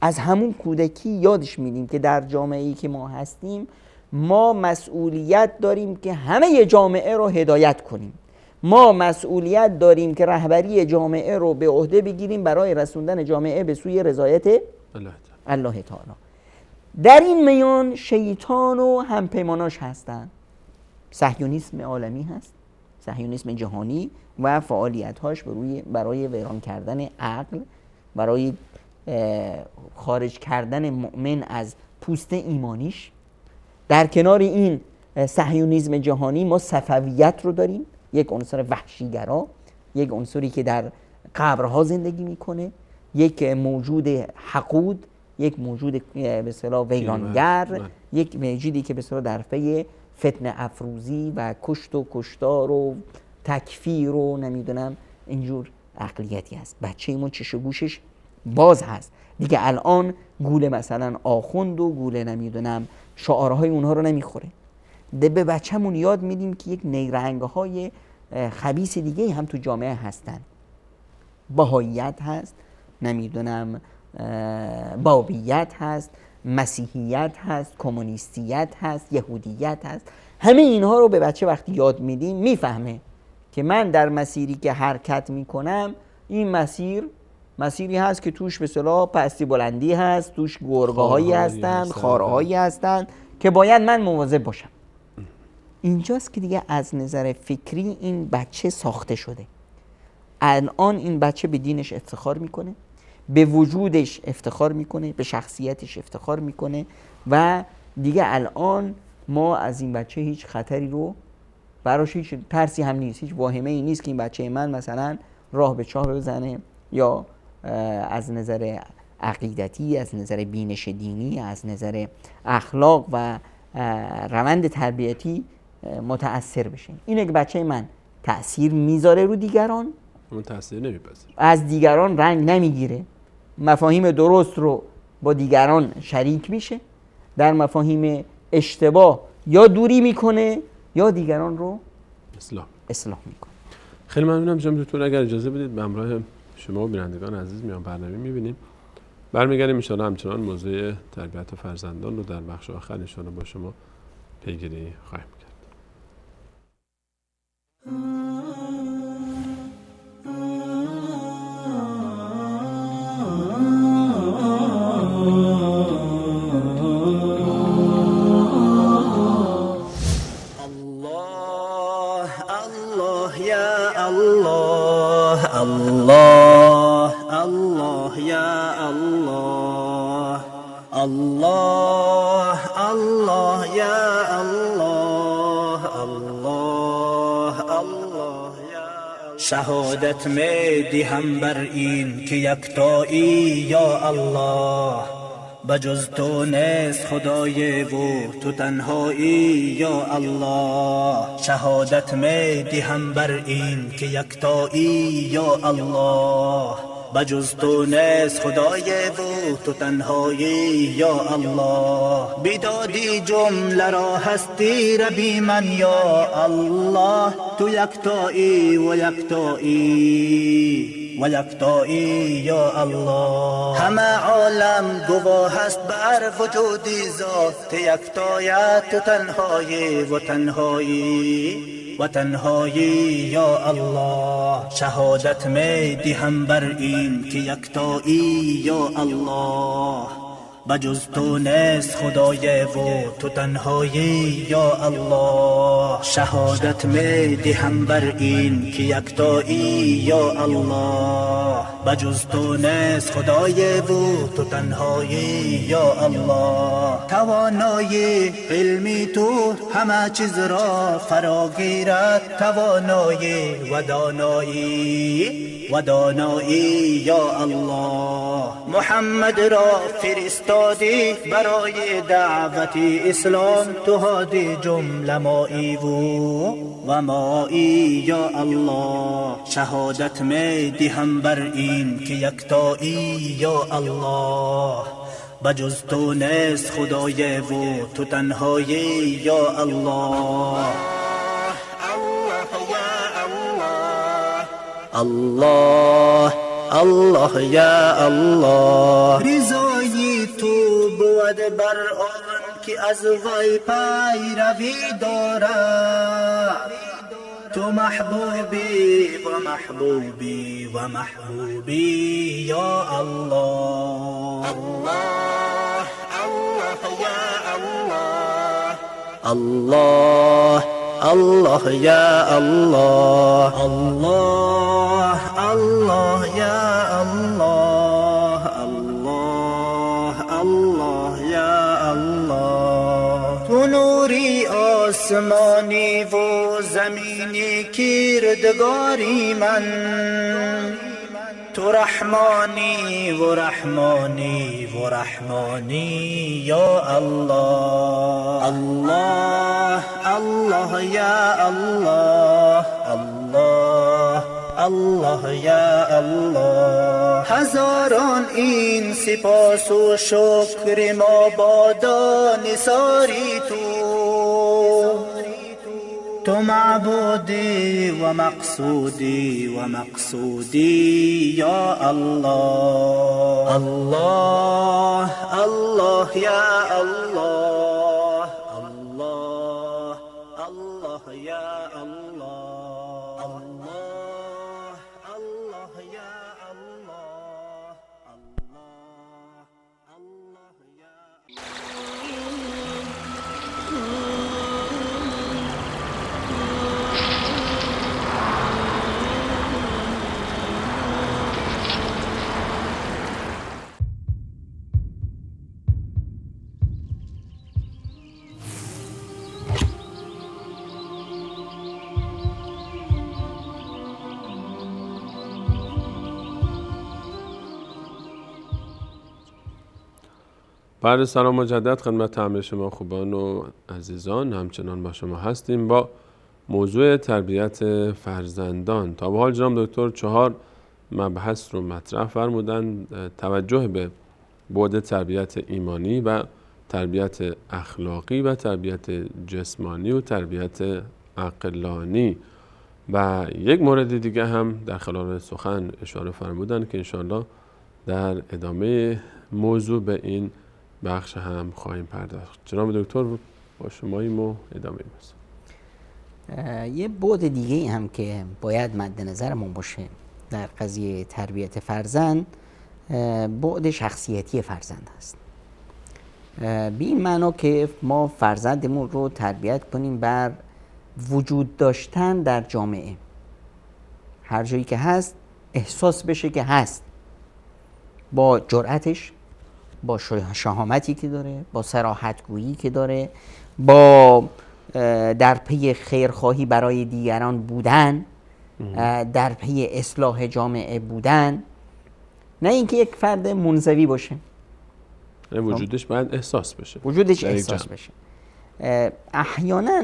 از همون کودکی یادش میدیم که در جامعه‌ای که ما هستیم ما مسئولیت داریم که همه جامعه رو هدایت کنیم. ما مسئولیت داریم که رهبری جامعه رو به عهده بگیریم برای رسوندن جامعه به سوی رضایت الله تعالی. در این میان شیطان و همپیماناش هستن. صهیونیسم عالمی هست، صهیونیسم جهانی و فعالیت‌هاش برای ویران کردن عقل، برای خارج کردن مؤمن از پوست ایمانیش. در کنار این صهیونیسم جهانی ما صفویت رو داریم، یک عنصر وحشیگرا، یک عنصری که در قبرها زندگی میکنه، یک موجود حقود، یک موجود به اصطلاح ویرانگر، یک موجودی که به اصطلاح در پی فتنه افروزی و کشت و کشتار و تکفیر و نمیدونم اینجور عقلیتی هست. بچه ایمون چش و گوشش باز هست دیگه. الان گوله مثلا آخوند و گوله نمیدونم شعارهای اونها رو نمیخوره. به بچه‌مون یاد میدیم که یک نیرنگ‌های خبیث دیگه هم تو جامعه هستن. بهاییت هست، نمیدونم بابیت هست، مسیحیت هست، کمونیستیت هست، یهودیت هست. همه اینها رو به بچه وقتی یاد میدیم میفهمه که من در مسیری که حرکت میکنم این مسیری هست که توش به اصطلاح پستی بلندی هست، توش گرگاهایی هستن، خارهایی هستن که باید من مواظب باشم. اینجاست که دیگه از نظر فکری این بچه ساخته شده. الان این بچه به دینش افتخار میکنه، به وجودش افتخار میکنه، به شخصیتش افتخار میکنه و دیگه الان ما از این بچه هیچ خطری رو براش هیچ ترسی هم نیست، هیچ واهمه ای نیست که این بچه من مثلا راه به چاه بزنه یا از نظر عقیدتی، از نظر بینش دینی، از نظر اخلاق و روند تربیتی متأثر بشه. اینه که بچه من تأثیر میذاره رو دیگران، اون تأثیر نمیپذیره، از دیگران رنگ نمیگیره، مفاهیم درست رو با دیگران شریک میشه، در مفاهیم اشتباه یا دوری میکنه یا دیگران رو اصلاح میکنه. خیلی ممنونم جناب دکتر. اگر اجازه بدید به همراه شما و بینندگان عزیز میان برنامه میبینیم، برمیگردیم ان شاءالله همچنان موضوع تربیت فرزندان رو در بخش آخر ان شاءالله با شما پیگیری خواهیم کرد. الله الله یا الله، الله الله یا الله، الله الله یا شهادت می دهم بر این که یکتایی یا الله، بجز تو نیست خدای و تو تنهایی یا الله. شهادت می دهم بر این که یکتایی یا الله، بجز تو نیست خدای و تو تنهایی یا الله. بیدادی جمله را هستی ربی من یا الله، تو یکتایی و یکتایی و یکتایی یا الله. همه عالم گواه است بر وجودی ذات یکتایت، تو تنهایی و تنهایی و تنهایی یا الله. شهادت می دهم بر این که یکتایی یا الله. بجز تو نیست خدای و تو تنهایی یا الله. شهادت می دهم بر این که یکتایی یا الله. بجز تو نیست خدای و تو تنهایی یا الله. توانایی علمی تو همه چیز را فرا گیرد. توانایی و دانایی یا الله. محمد را فرستادی برای دعوت اسلام. تو هادی جمله مایی و مایی یا الله. شهادت می دهم بر این که یکتایی یا الله. بجز تو نیست خدای و تو تنهایی یا الله. الله الله یا الله. رضای تو بود بر آن که از وی پیروی دارد. تو محبوبی و محبوبی و محبوبی یا الله. الله الله یا الله. الله الله یا الله. الله الله یا الله. الله الله یا الله. تو نوری آسمانی و زمینی کردگاری من. تو رحمانی و رحمانی و رحمانی یا الله. الله الله یا الله. الله الله یا الله. هزاران این سپاس و شکر ما بادا نثاری تو معبودی و مقصودی و مقصودی یا الله. الله الله یا الله. الله الله یا الله. الله الله یا الله. الله الله یا بعد سلام مجدد خدمت همه شما خوبان و عزیزان، همچنان با شما هستیم با موضوع تربیت فرزندان. تا به حال جناب دکتر 4 مبحث رو مطرح فرمودن. توجه به بعد تربیت ایمانی و تربیت اخلاقی و تربیت جسمانی و تربیت عقلانی و یک مورد دیگه هم در خلال سخن اشاره فرمودن که انشاءالله در ادامه موضوع به این بخش هم خواهیم پرداخت. جناب دکتر با شماییم و ادامه یه بعد دیگه هم که باید مد نظرمون باشه در قضیه تربیت فرزند، بعد شخصیتی فرزند هست. به این معنا که ما فرزندمون رو تربیت کنیم بر وجود داشتن در جامعه. هر جایی که هست احساس بشه که هست، با جرأتش، با شهامتی که داره، با صراحت‌گویی که داره، با در پی خیرخواهی برای دیگران بودن، در پی اصلاح جامعه بودن، نه اینکه یک فرد منزوی باشه. وجودش باید احساس بشه. وجودش احساس بشه. احیانا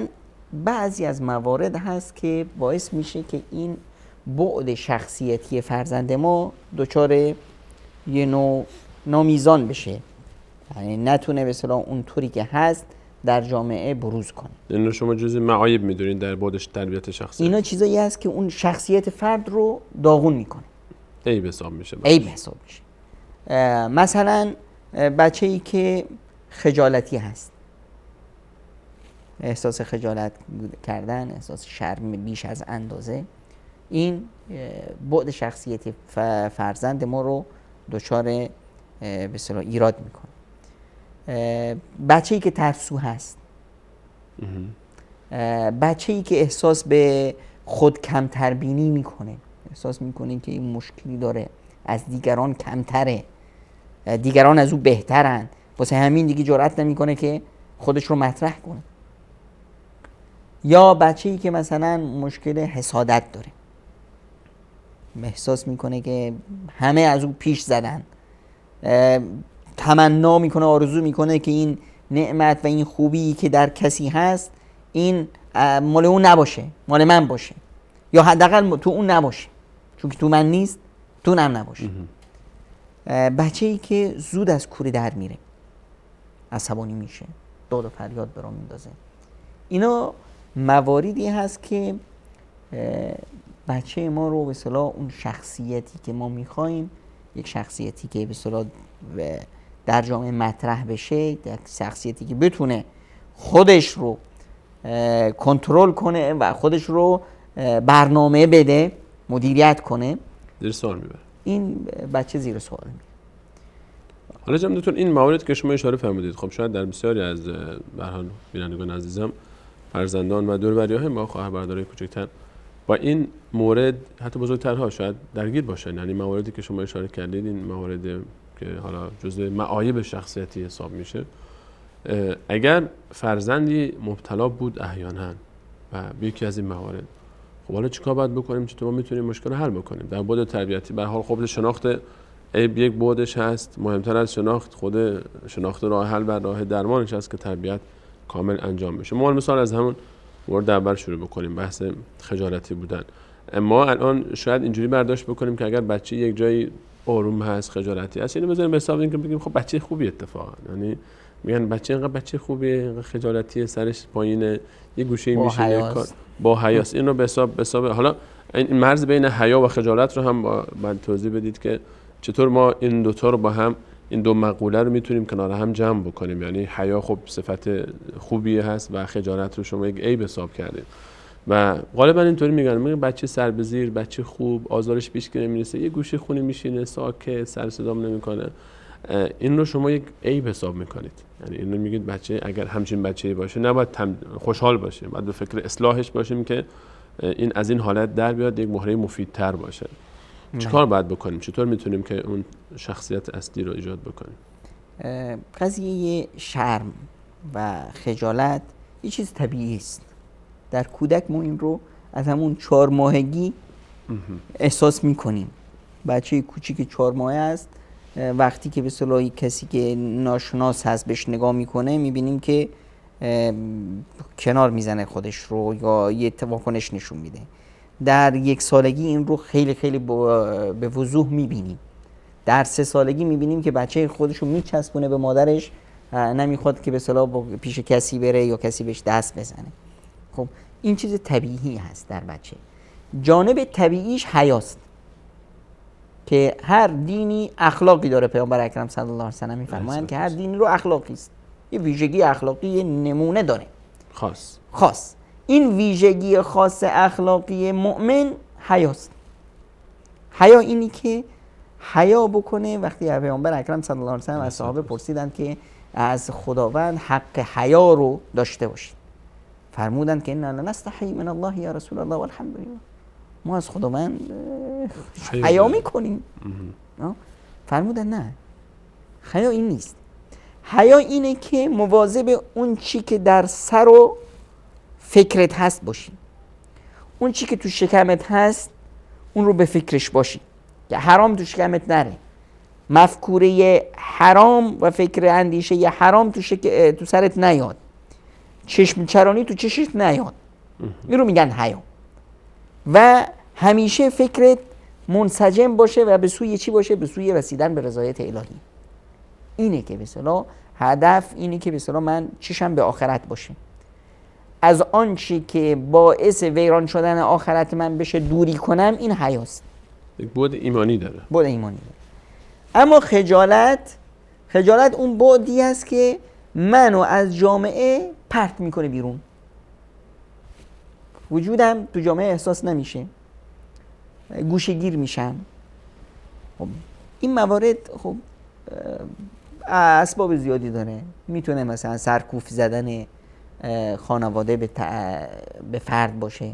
بعضی از موارد هست که باعث میشه که این بعد شخصیتی فرزند ما دچار یه نوع نامیزان بشه، یعنی نتونه به اصطلاح اونطوری که هست در جامعه بروز کنه. اینو شما جزء معایب میدونید در بعد تربیت شخصیت؟ اینا چیزایی هست که اون شخصیت فرد رو داغون میکنه، عیب حساب میشه. عیب حساب میشه. مثلا بچه‌ای که خجالتی هست، احساس خجالت کردن، احساس شرم بیش از اندازه، این بعد شخصیتی فرزند ما رو دچار به اصطلاح ایراد میکنه. بچه‌ای که ترسو هست، بچه‌ای که احساس به خود کمتربینی میکنه، احساس میکنه که این مشکلی داره، از دیگران کمتره، دیگران از او بهترن، واسه همین دیگه جرئت نمیکنه که خودش رو مطرح کنه. یا بچه‌ای که مثلا مشکل حسادت داره، احساس میکنه که همه از او پیش زدن، تمنا میکنه، آرزو میکنه که این نعمت و این خوبی که در کسی هست این مال اون نباشه، مال من باشه، یا حداقل تو اون نباشه، چون که تو من نیست، تو اونم نباشه. بچه‌ای که زود از کوره در میره، عصبانی میشه، داد و فریاد برام میندازه. اینا مواردی هست که بچه ما رو به اصطلاح اون شخصیتی که ما میخوایم، یک شخصیتی که به اصطلاح در جامعه مطرح بشه، یک شخصیتی که بتونه خودش رو کنترل کنه و خودش رو برنامه بده، مدیریت کنه، زیر سوال میبره. این بچه زیر سوال میبره. حالا جناب دکتر، این موارد که شما اشاره فرمودید، خب شاید در بسیاری از به هر حال بینندگان عزیزم، فرزندان و دور و بری‌های ما، خواهر برادرای کوچکتر با این مورد حتی بزرگترها شاید درگیر باشن. یعنی مواردی که شما اشاره کردید، این موارد که حالا جزء معایب شخصیتی حساب میشه، اگر فرزندی مبتلا بود احیانا و به یکی از این موارد، خب حالا چیکار باید بکنیم؟ چطور ما میتونیم مشکل رو حل بکنیم؟ در بعد تربیتی به هر حال خب شناخت عیب یک بعدش هست، مهمتر از شناخت خود شناخت راه حل و راه درمانش هست که تربیت کامل انجام بشه. ما مثلا از همون مورد اول شروع بکنیم، بحث خجالتی بودن. ما الان شاید اینجوری برداشت بکنیم که اگر بچه یک جایی آروم هست، خجالتی هست، اینو بذاریم حساب این که بگیم خب بچه خوبی اتفاقا، یعنی میگن بچه اینقدر بچه خوبیه، اینقدر خجالتیه، سرش پایینه، یه گوشه میشه، یک کار با حیاس. اینو به حساب حالا این مرز بین حیا و خجالت رو هم باید توضیح بدید که چطور ما این دوتا رو با هم، این دو مقوله رو میتونیم کنار هم جمع بکنیم. یعنی حیا خب صفت خوبی هست و خجالت رو شما یک عیب حساب کردید و غالبا اینطوری میگن بچه سر به زیر، بچه خوب، آزارش پیش که نمیرسه، یه گوشه خونه میشینه، ساکت، سر صدام نمیکنه، این رو شما یک عیب حساب میکنید. یعنی اینو میگید بچه اگر همچین بچه‌ای باشه نباید خوشحال باشه، باید به فکر اصلاحش باشیم که این از این حالت در بیاد، یک مهره مفیدتر باشه. چیکار باید بکنیم؟ چطور میتونیم که اون شخصیت اصلی رو ایجاد بکنیم؟ قضیه شرم و خجالت یه چیز طبیعی است. در کودک ما این رو از همون 4 ماهگی احساس میکنیم. بچه کوچیک 4 ماهه است، وقتی که به اصطلاح کسی که ناشناس هست بهش نگاه میکنه، میبینیم که کنار میزنه خودش رو یا یه واکنش نشون میده. در 1 سالگی این رو خیلی خیلی به وضوح میبینیم. در 3 سالگی میبینیم که بچه خودش رو میچسبونه به مادرش، نمیخواد که به اصطلاح پیش کسی بره یا کسی بهش دست بزنه. خب این چیز طبیعی هست در بچه. جانب طبیعیش حیاست که هر دینی اخلاقی داره. پیامبر اکرم صلی الله علیه و سلم میفرمایند که هر دینی رو اخلاقی است، یه ویژگی اخلاقی، یه نمونه داره خاص. این ویژگی خاص اخلاقی مؤمن حیاست. حیا اینی که حیا بکنه. وقتی پیامبر اکرم صلی الله علیه و سلم از صحابه پرسیدند که از خداوند حق حیا رو داشته باشید، فرمودند که انا لنستحی من الله یا رسول الله والحمد لله، ما از خداوند حیا میکنیم. فرمودند نه، حیا این نیست. حیا اینه که مواظب اون چی که در سر و فکرت هست باشی، اون چی که تو شکمت هست اون رو به فکرش باشی، که حرام تو شکمت نره، مفکوره حرام و فکر اندیشه ی حرام تو سرت نیاد، چشم چرانی تو چشمت نیاد. این رو میگن حیا. و همیشه فکرت منسجم باشه و به سوی چی باشه؟ به سوی رسیدن به رضایت الهی. اینه که به اصطلاح هدف اینه که به اصطلاح من چشم به آخرت باشه، از آن چی که باعث ویران شدن آخرت من بشه دوری کنم. این حیاست. یک بعد ایمانی داره. بعد ایمانی داره. اما خجالت اون بعدی است که منو از جامعه پرت میکنه بیرون، وجودم تو جامعه احساس نمیشه، گوشه‌گیر میشم. خب این موارد خب اسباب زیادی داره. میتونه مثلا سرکوف زدن خانواده به فرد باشه.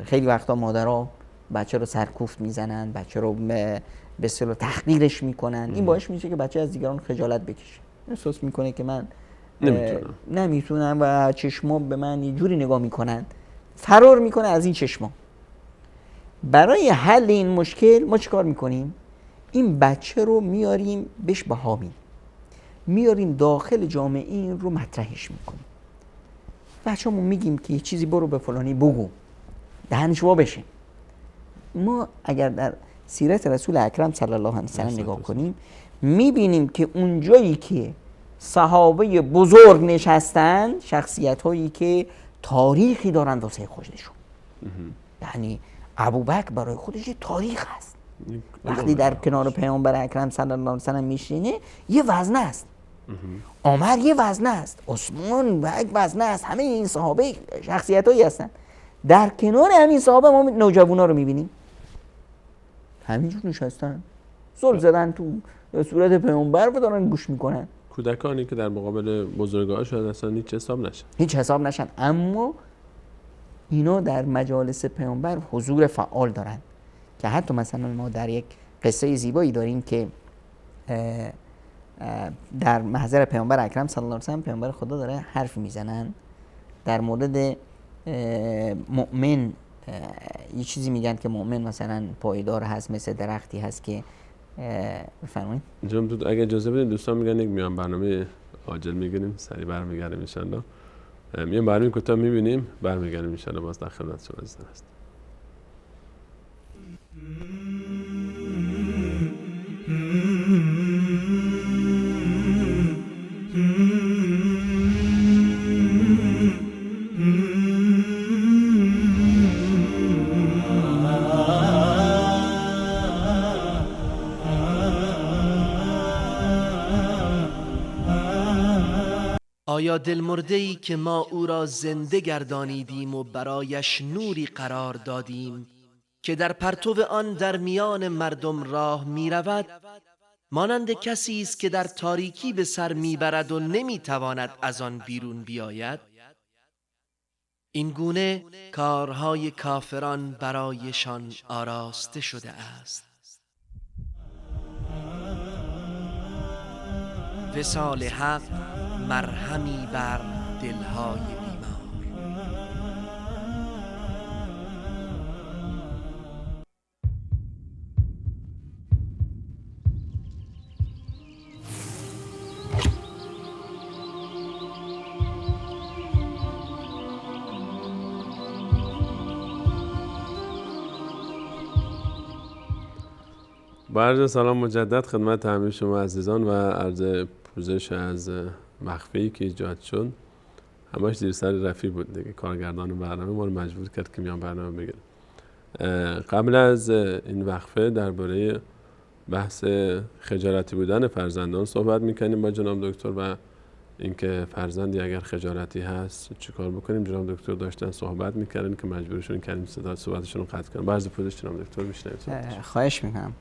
خیلی وقتا مادرها بچه رو سرکوفت میزنن، بچه رو به اصطلاح تحقیرش میکنن. این باعث میشه که بچه از دیگران خجالت بکشه، احساس میکنه که من نمیتونم و چشما به من یه جوری نگاه میکنن، فرار میکنه از این چشما. برای حل این مشکل ما چیکار میکنیم؟ این بچه رو میاریم بهش بها میدیم، میاریم داخل جامعه، این رو مطرحش میکنیم. بچه‌مون میگیم که یه چیزی برو به فلانی بگو، دهنش وا بشه. ما اگر در سیرت رسول اکرم صلی الله علیه و سلم نگاه کنیم، میبینیم که اونجایی که صحابه بزرگ نشستن، شخصیت هایی که تاریخی دارن واسه خودشون، یعنی ابوبکر برای خودش تاریخ است. وقتی در کنار پیامبر اکرم صلی الله علیه و سلم میشینه یه وزنه است، عمر یه وزنه است، عثمان یک وزنه است، همه این صحابه شخصیتایی هستن. در کنار همین صحابه ما نوجوانا رو میبینیم همینجور نشستن، زل زدن تو صورت پیامبر و دارن گوش میکنن. کودکانی که در مقابل بزرگ‌ها شاید اصلا هیچ حساب نشن، اما اینا در مجالس پیامبر حضور فعال دارن. که حتی مثلا ما در یک قصه زیبایی داریم که در محضر پیامبر اکرم صلی الله علیه و سلم پیامبر خدا داره حرف میزنن در مورد مؤمن. یه چیزی میگن که مؤمن مثلا پایدار هست، مثل درختی هست که بفرمایید. اگه اجازه بدین دوستان میگن یک میان برنامه عاجل میگیریم، سریع برمیگردیم ان شاء الله. میان برنامه کوتاه میبینیم، برمیگردیم ان شاء الله. باز در خدمت شما هستم. آیا دلمرده‌ای که ما او را زنده گردانیدیم و برایش نوری قرار دادیم که در پرتو آن در میان مردم راه می رود، مانند کسی است که در تاریکی به سر می برد و نمی تواند از آن بیرون بیاید؟ این گونه کارهای کافران برایشان آراسته شده است. وصال حق مرهمی بر دلهای بیمار. با عرض سلام مجدد خدمت همه شما عزیزان و عرض پوزش از مخفی که ایجاد شد. همش زیر سر رفیع بود دیگه، کارگردان برنامه ما رو مجبور کرد که میان برنامه بگیریم. قبل از این وقفه درباره بحث خجالتی بودن فرزندان صحبت میکنیم با جناب دکتر و اینکه فرزندی اگر خجالتی هست چیکار بکنیم. جناب دکتر داشتن صحبت میکردن که مجبورشون کردیم صحبتشون رو قطع کنیم. با عرض پوزش جناب دکتر میشنویم. خواهش میکنم.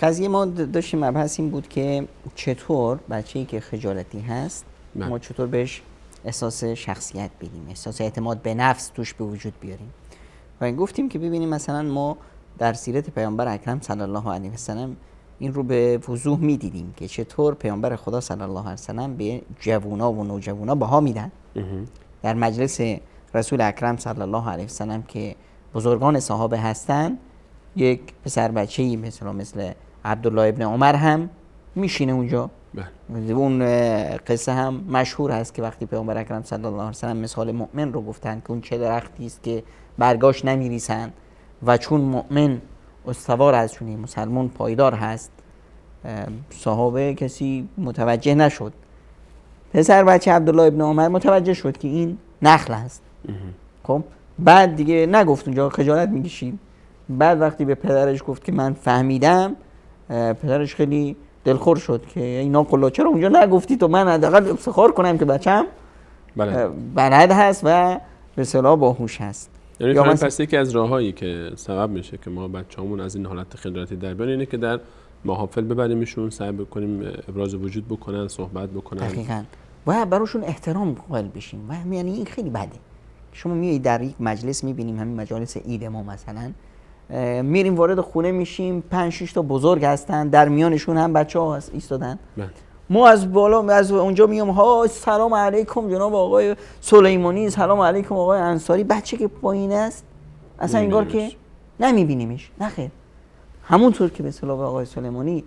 قضیه ما داشتیم مبحث این بود که چطور بچه‌ای که خجالتی هست ما چطور بهش احساس شخصیت بدیم، احساس اعتماد به نفس توش به وجود بیاریم. و گفتیم که ببینیم مثلا ما در سیرت پیامبر اکرم صلی الله علیه و سلم این رو به وضوح میدیدیم که چطور پیامبر خدا صلی الله علیه و سلم به جوونا و نوجوانا بها میدن. در مجلس رسول اکرم صلی الله علیه و سلم که بزرگان صحابه هستن، یک پسر بچه‌ای مثل عبدالله ابن عمر هم میشینه اونجا. اون قصه هم مشهور هست که وقتی پیامبر اکرم صلی الله علیه و سلم مثال مؤمن رو گفتن که اون چه درختی است که برگاش نمیریسن و چون مؤمن استوار از چون مسلمان پایدار هست، صحابه کسی متوجه نشد. پسر بچه عبدالله ابن عمر متوجه شد که این نخل است. خب بعد دیگه نگفت، اونجا خجالت میکشید. بعد وقتی به پدرش گفت که من فهمیدم، پدرش خیلی دلخور شد که اینا کلا چرا اونجا نگفتی تو من حداقل افتخار کنم که بچم بلد هست و به اصطلاح باهوش هست. یعنی پس یکی از راههایی که سبب میشه که ما بچه‌مون از این حالت خجالتی در بیان اینه که در محافل ببریمشون، سعی بکنیم ابراز وجود بکنن، صحبت بکنن. دقیقاً. و براشون احترام قائل بشیم. و یعنی این خیلی بده. شما میایید در یک مجلس میبینیم، همین مجالس عید ما مثلا، میریم وارد خونه میشیم، 5-6 تا بزرگ هستن، در میانشون هم بچه‌ها ایستادن. ما از بالا از اونجا میام ها سلام علیکم جناب آقای سلیمانی، سلام علیکم آقای انصاری. بچه که پایین است اصلا انگار که نمیبینیمش. نه خیر، همونطور که به اصطلاح آقای سلیمانی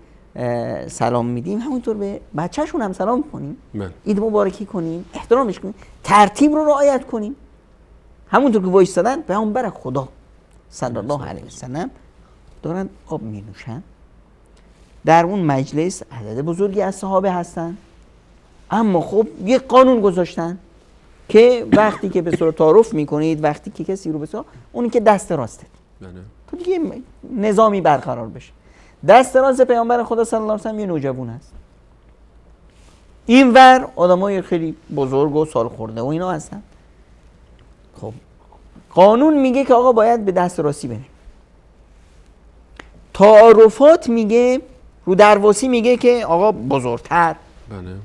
سلام میدیم همونطور به بچه‌شون هم سلام کنیم، عید مبارکی کنیم، احترامش کنیم، ترتیب رو رعایت کنیم. همونطور که وایستادن پیامبر خدا صلی الله علیه و سلم دارن آب می نوشن. در اون مجلس عدد بزرگی از صحابه هستن، اما خب یک قانون گذاشتن که وقتی که به صورت تعارف میکنید، وقتی که کسی رو بسا، اونی که دست راسته تو دیگه نظامی برقرار بشه. دست راست پیامبر خدا صلی الله علیه و سلم یه نوجوان هست، اینور آدمای خیلی بزرگ و سال خورده و اینا هستن. خب قانون میگه که آقا باید به دست راستی بریم. تعارفات میگه، رو درواسی میگه که آقا بزرگتر. بله.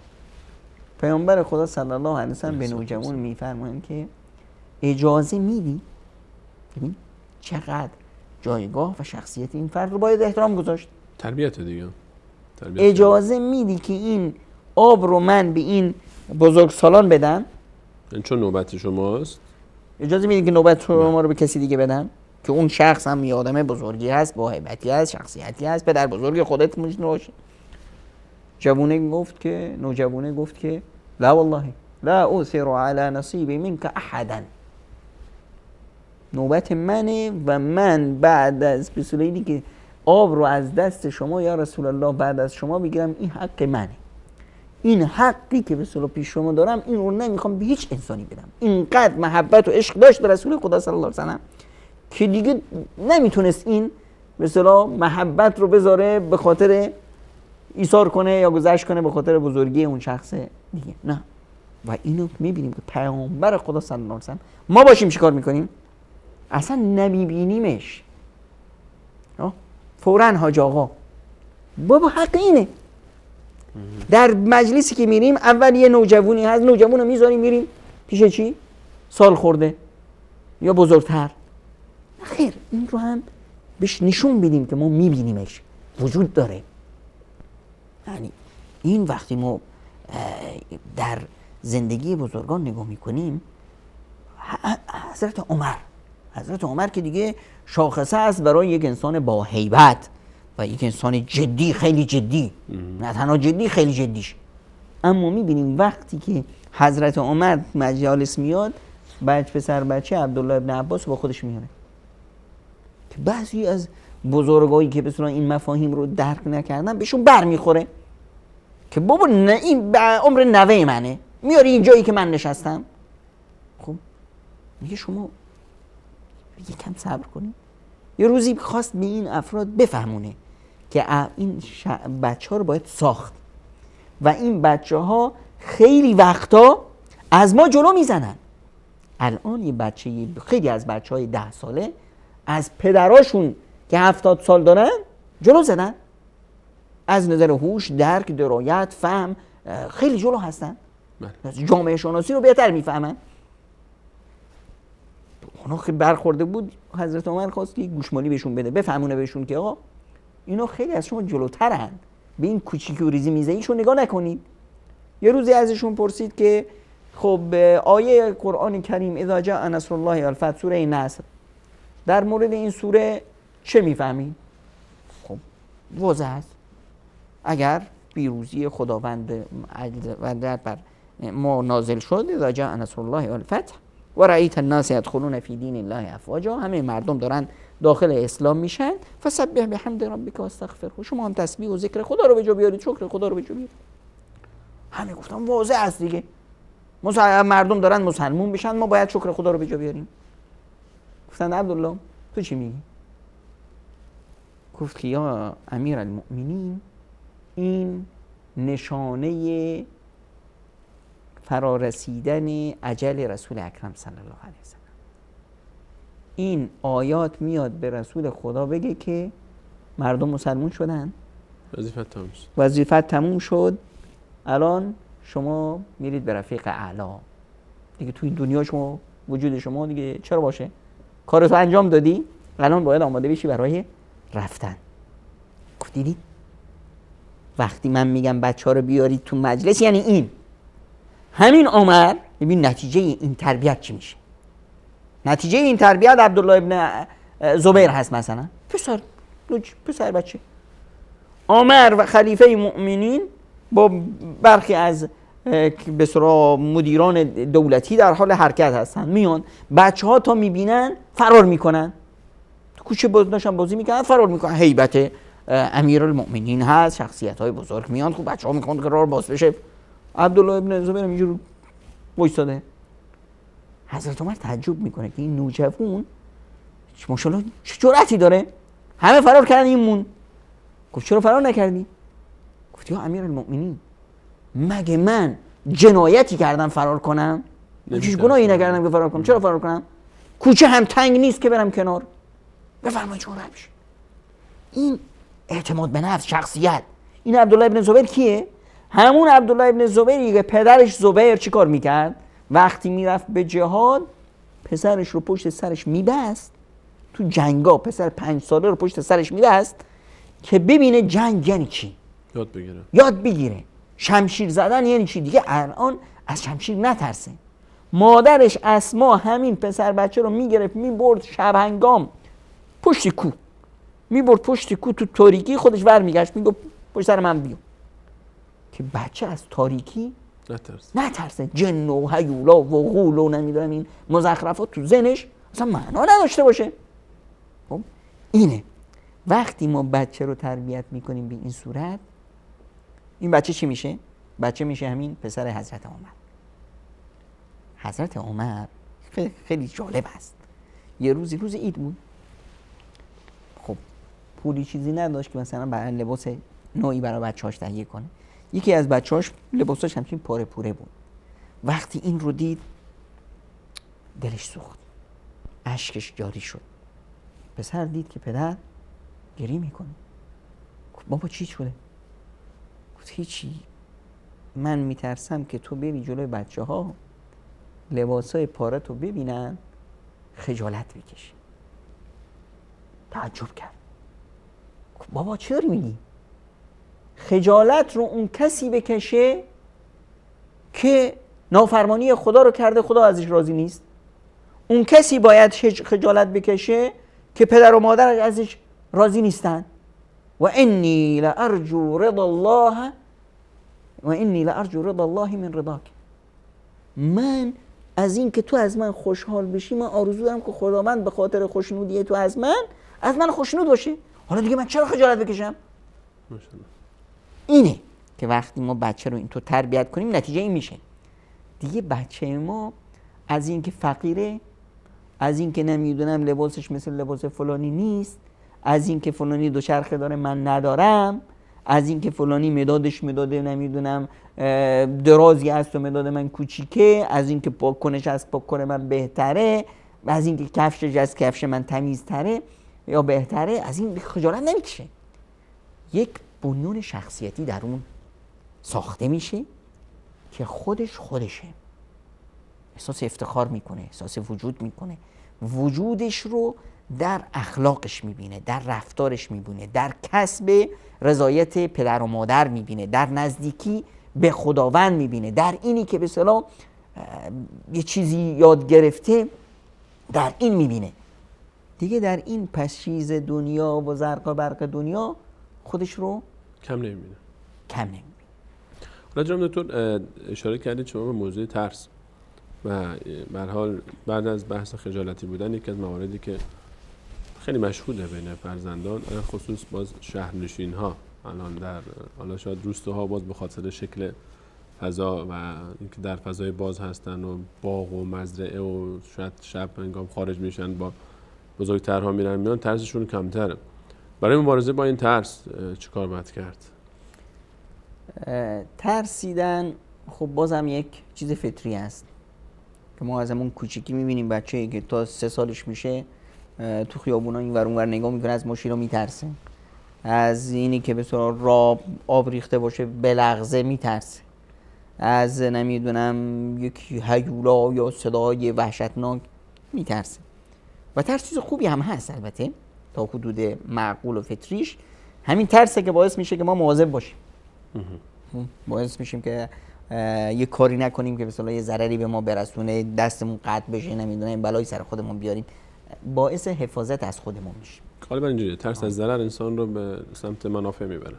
پیامبر خدا صلی الله علیه و سلم به نوجوان میفرمایند که اجازه میدی؟ ببین چقدر جایگاه و شخصیت این فرد رو باید احترام گذاشت. تربیت دیگه. اجازه میدی که این آب رو من به این بزرگسالان بدم؟ این چون نوبت شماست. اجازه میدی که نوبت شما رو به کسی دیگه بدم؟ که اون شخص هم یه آدم بزرگی هست، با هیبتی هست، شخصیتی هست، پدر بزرگ خودت میتونه باشه. نوجوانه گفت که لا والله لا اوثر علی نصیب منک احدا. نوبت منه و من بعد از بسیاری که آب رو از دست شما یا رسول الله بعد از شما بگیرم، این حق منه. این حقی که به صلح پیش شما دارم این رو نمیخوام به هیچ انسانی بدم. اینقدر محبت و عشق داشت به رسول خدا صلی الله علیه و سلم که دیگه نمیتونست این به اصطلاح محبت رو بذاره به خاطر ایثار کنه یا گذشت کنه به خاطر بزرگی اون شخص دیگه. نه. و اینو میبینیم که پیامبر خدا صلی الله علیه و سلم، ما باشیم چیکار میکنیم؟ اصلا نمیبینیمش. فوراً حاج آقا بابا حق اینه. در مجلسی که میریم اول یه نوجوانی هست، نوجوانو میذاریم میریم پیش چی؟ سال خورده یا بزرگتر. خیر، این رو هم بهش نشون بدیم که ما میبینیمش، وجود داره. یعنی این وقتی ما در زندگی بزرگان نگاه میکنیم، حضرت عمر که دیگه شاخصه است برای یک انسان با هیبت و یک انسان جدی، خیلی جدی، نه تنها جدی، خیلی جدیش. اما میبینیم وقتی که حضرت عمر مجالس میاد، پسر بچه عبدالله ابن عباس با خودش میاره که بعضی از بزرگایی که بسیار این مفاهیم رو درک نکردن بهشون بر میخوره که بابا این عمر نوه منه، میاری این جایی که من نشستم. خب میگه شما یکم صبر کنید. یه روزی خواست به این افراد بفهمونه که این بچه ها رو باید ساخت و این بچه ها خیلی وقتا از ما جلو میزنن. الان یه بچه، خیلی از بچه های 10 ساله از پدراشون که 70 سال دارن جلو زدن، از نظر هوش، درک، درایت، فهم خیلی جلو هستن. جامعه شناسی رو بهتر میفهمن. اونا خیلی برخورده بود، حضرت عمر خواست که گوشمالی بهشون بده، بفهمونه بهشون که آقا اینا خیلی از شما جلوترن، به این کوچیکی و ریزی میزه‌ایشون نگاه نکنید. یه روزی ازشون پرسید که خب آیه قرآن کریم اذا جاء نصر الله والفتح، سوره نصر، در مورد این سوره چه میفهمید؟ خب واضح است، اگر پیروزی خداوند عدل بر ما نازل شد، اذا جاء نصر الله والفتح و رأیت الناس يدخلون فی دین الله افواجا، همه مردم دارن داخل اسلام میشن، فسبح بحمد ربک واستغفره، شما هم تسبیح و ذکر خدا رو به جا بیارید، شکر خدا رو به جا بیارید. همه گفتن واضح است دیگه، مردم دارن مسلمون بشن، ما باید شکر خدا رو به جا بیاریم. گفتن عبدالله تو چی میگی؟ گفت که یا امیر المؤمنین، این نشانه فرارسیدن اجل رسول اکرم صلی الله علیه وسلم. این آیات میاد به رسول خدا بگه که مردم مسلمون شدن، وظیفت تموم شد، الان شما میرید به رفیق اعلا دیگه. توی دنیا شما وجود شما دیگه چرا باشه؟ کارتو انجام دادی، الان باید آماده بشی برای رفتن. دیدید وقتی من میگم بچه ها رو بیارید تو مجلس، یعنی این همین عمر. ببین نتیجه این تربیت چی میشه. نتیجه این تربیت عبدالله ابن زبیر هست مثلا، پسر بچه. عمر و خلیفه مؤمنین با برخی از به صورت مدیران دولتی در حال حرکت هستن، میان بچه ها تا میبینن فرار میکنن، تو کوچه داشتن بازی میکنن فرار میکنن. هیبت امیرالمؤمنین هست، شخصیت های بزرگ میان، خب بچه ها میخوان که راه باز بشه. عبدالله ابن زبیر اینجور وایساده. حضرت عمر تعجب میکنه که این نوجوان ماشاءالله چه جرأتی داره، همه فرار کردن این مون. گفت چرا فرار نکردی؟ گفت یا امیرالمؤمنین مگه من جنایتی کردم فرار کنم؟ هیچ گناهی نکردم که فرار کنم، چرا فرار کنم؟ کوچه هم تنگ نیست که برم کنار. بفرمایید شما راه بشه. این اعتماد به نفس، شخصیت. این عبدالله ابن زبیر کیه؟ همون عبدالله ابن زبیری که پدرش زبیر چی کار میکرد؟ وقتی میرفت به جهاد پسرش رو پشت سرش میبست، تو جنگا پسر 5 ساله رو پشت سرش میبست که ببینه جنگ یعنی چی، یاد بگیره شمشیر زدن یعنی چی. دیگه الان از شمشیر نترسه. مادرش اسما همین پسر بچه رو میگرفت میبرد شب هنگام پشت کو، میبرد پشت کو تو تاریکی، خودش ور میگشت میگفت پشت سر من بیو، که بچه از تاریکی نترسه. جن و هیولا و غول و نمیدونم این مزخرفات تو ذهنش اصلا معنا نداشته باشه. خب اینه وقتی ما بچه رو تربیت میکنیم به این صورت، این بچه چی میشه؟ بچه میشه همین پسر حضرت عمر. حضرت عمر خیلی جالب است. یه روز عید بود، خب پولی چیزی نداشت که مثلا برای لباس نوعی برای بچه‌هاش تهیه کنه. یکی از بچه‌هاش لباساش همچین پاره پوره بود. وقتی این رو دید دلش سوخت، اشکش جاری شد. پسر دید که پدر گریه میکنه. گفت بابا چی شده؟ گفت هیچی، من میترسم که تو بری جلوی بچه ها لباسای پاره تو ببینن خجالت بکشی. تعجب کرد. گفت بابا چی داری میگی؟ خجالت رو اون کسی بکشه که نافرمانی خدا رو کرده، خدا ازش راضی نیست. اون کسی باید خجالت بکشه که پدر و مادر ازش راضی نیستن. و انی لارجو رضا الله من رضاک. من از این که تو از من خوشحال بشی، من آرزو دارم که خداوند به خاطر خوشنودی تو از من خوشنود باشه. حالا دیگه من چرا خجالت بکشم؟ اینه که وقتی ما بچه رو اینطور تربیت کنیم نتیجه این میشه. دیگه بچه ما از این که فقیره، از این که نمیدونم لباسش مثل لباس فلانی نیست، از این که فلانی دوچرخه داره من ندارم، از این که فلانی مدادش مداده نمیدونم درازی است و مداد من کوچیکه، از این که پاکنش از پاکن من بهتره، از این که کفشش از کفش من تمیزتره یا بهتره، از این خجالت نمیکشه. یک بنیان شخصیتی در اون ساخته میشه که خودشه، احساس افتخار میکنه، احساس وجود میکنه، وجودش رو در اخلاقش میبینه، در رفتارش میبینه، در کسب رضایت پدر و مادر میبینه، در نزدیکی به خداوند میبینه، در اینی که به اصطلاح یه چیزی یاد گرفته در این میبینه. دیگه در این پشیز دنیا و زرق و برق دنیا خودش رو کم نمیبینه. حالا جناب دکتر اشاره کردید شما به موضوع ترس و به هر حال بعد از بحث خجالتی بودن یکی از مواردی که خیلی مشهوده بین فرزندان، خصوص باز شهرنشین ها الان در حالا شاید روستاها باز به خاطر شکل فضا و اینکه در فضای باز هستن و باغ و مزرعه و شاید شب هنگام خارج میشن با بزرگترها میرن میان، ترسشون کمتره. برای مبارزه با این ترس چیکار باید کرد؟ ترسیدن خب بازم یک چیز فطری است که ما از همون کوچیکی میبینیم بچه‌ای که تا 3 سالش میشه تو خیابونا این ور اون ور نگاه میکنه، از ماشینا میترسه، از اینی که به صورت راه آب ریخته باشه بلغزه میترسه، از نمیدونم یک هیولا یا صدای وحشتناک میترسه. و ترس چیز خوبی هم هست البته تا حدود معقول و فطریش. همین ترسه که باعث میشه که ما مواظب باشیم، باعث میشیم که یه کاری نکنیم که به اصطلاح یه ضرری به ما برسونه، دستمون قطع بشه، نمیدونم بلایی سر خودمون بیاریم. باعث حفاظت از خودمون میشیم. غالبا اینجوریه، ترس از ضرر انسان رو به سمت منافع میبره.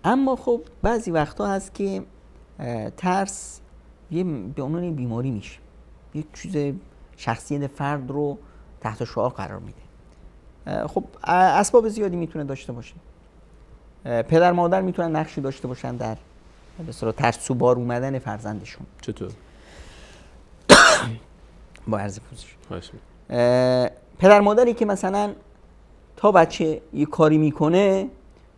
اما خب بعضی وقتا هست که ترس یه به عنوان بیماری میشه، یک چیز شخصیت فرد رو تحت شعاع قرار میده. خب اسباب زیادی میتونه داشته باشه. پدر مادر میتونن نقشی داشته باشن در به اصطلاح ترسو بار اومدن فرزندشون. چطور؟ با عرض پوزش. پدر مادری که مثلا تا بچه یه کاری میکنه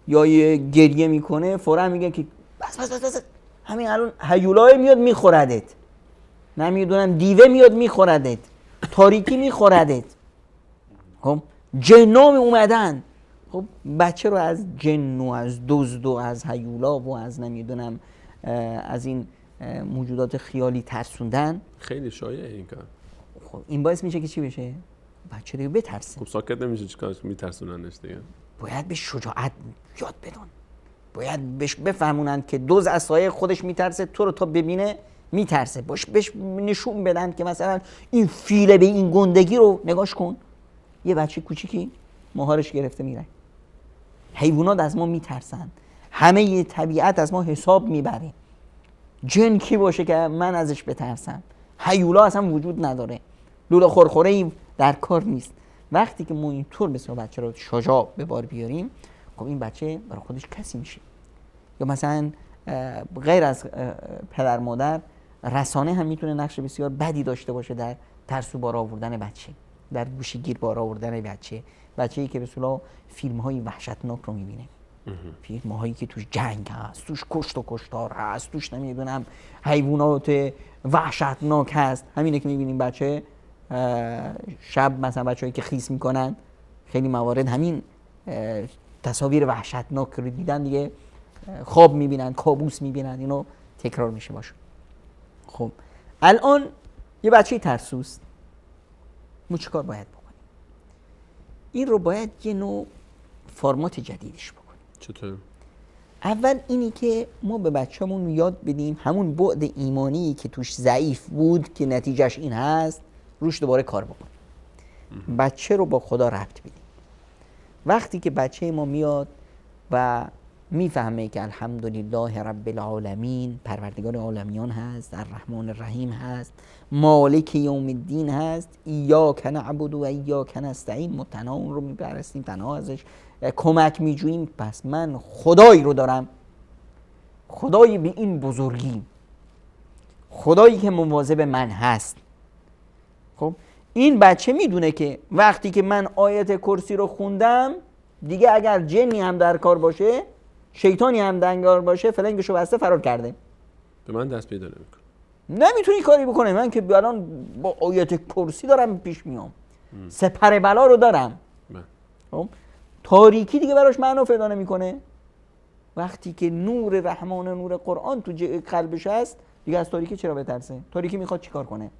یا یه گریه میکنه فوراً میگن که بس همین الان هیولای میاد میخوردت، نمیدونم دیوه میاد میخوردت، تاریکی میخوردت، خب جنا اومدن. خب بچه رو از جن و از دزد و از هیولا و از نمیدونم از این موجودات خیالی ترسوندن خیلی شایعه این کار. خب این باعث میشه که چی بشه؟ بچه دیگه بترسه. خب ساکت نمیشه، چیکار میترسوننش دیگه. باید به شجاعت یاد بدن، باید بهش بفهمونن که دزد از سایه خودش میترسه، تو رو تا ببینه میترسه. بهش نشون بدن که مثلا این فیله به این گندگی رو نگاش کن. یه بچه کوچیکی مهارش گرفته میره. حیوانات از ما میترسن، همه ی طبیعت از ما حساب میبره. جن کی باشه که من ازش بترسم؟ هیولا اصلا وجود نداره، لوله خورخوره‌ای در کار نیست. وقتی که ما اینطور بسیار بچه رو شجاع به بار بیاریم، خب این بچه برای خودش کسی میشه. یا مثلا غیر از پدر مادر، رسانه هم میتونه نقش بسیار بدی داشته باشه در ترسو بار آوردن بچه، در گوشه‌گیر بار آوردن بچه‌ای که به اصطلاح فیلم‌های وحشتناک رو می‌بینه. فیلم‌هایی که توش جنگ هست، توش کشت و کشتار هست، توش نمیدونم حیوانات وحشتناک هست. همینه که می‌بینیم بچه شب مثلا بچه‌ای که خیس می‌کنن، خیلی موارد همین تصاویر وحشتناک رو دیدن دیگه خواب می‌بینن، کابوس می‌بینن، اینو تکرار میشه باشه. خب الان یه بچه ترسوست، ما چیکار باید بکنیم؟ این رو باید یه نوع فرمات جدیدش بکنیم. چطور؟ اول اینی که ما به بچه‌مون یاد بدیم همون بعد ایمانی که توش ضعیف بود که نتیجهش این هست روش دوباره کار بکنیم. بچه رو با خدا ربط بدیم. وقتی که بچه ما میاد و میفهمه که الحمدلله رب العالمین پروردگار عالمیان هست، الرحمن الرحیم هست، مالک یوم الدین هست، ایاک نعبد و ایاک نستعین، ما تنها اون رو میپرستیم، تنها ازش کمک میجوییم، پس من خدایی رو دارم، خدایی به این بزرگی، خدایی که مواظب من هست. خب این بچه میدونه که وقتی که من آیت کرسی رو خوندم دیگه اگر جنی هم در کار باشه، شیطانی هم دنگار باشه، فلنگشو بسته فرار کرده، به من دست پیدا نمیکنه، نمیتونی کاری بکنه. من که الان با آیت کرسی دارم پیش میام، سپر بلا رو دارم. خب تاریکی دیگه براش معنا پیدا نمیکنه. وقتی که نور رحمان، نور قرآن تو قلبش هست، دیگه از تاریکی چرا بترسه؟ تاریکی میخواد چیکار کنه؟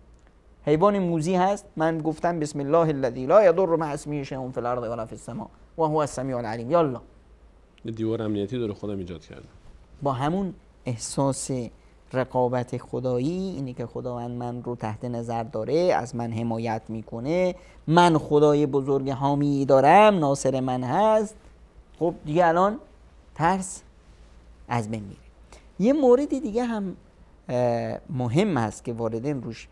حیوان موذی هست، من گفتم بسم الله الذی لا یضر مع اسمه شیء فی الارض ولا فی السماء و هو السمیع العلیم، یالا. دیوار امنیتی دور خودم ایجاد کرده. با همون احساس رقابت خدایی، اینی که خداوند من رو تحت نظر داره، از من حمایت میکنه، من خدای بزرگ حامی دارم، ناصر من هست، خب دیگه الان ترس از بین میره. یه مورد دیگه هم مهم هست که والدین روش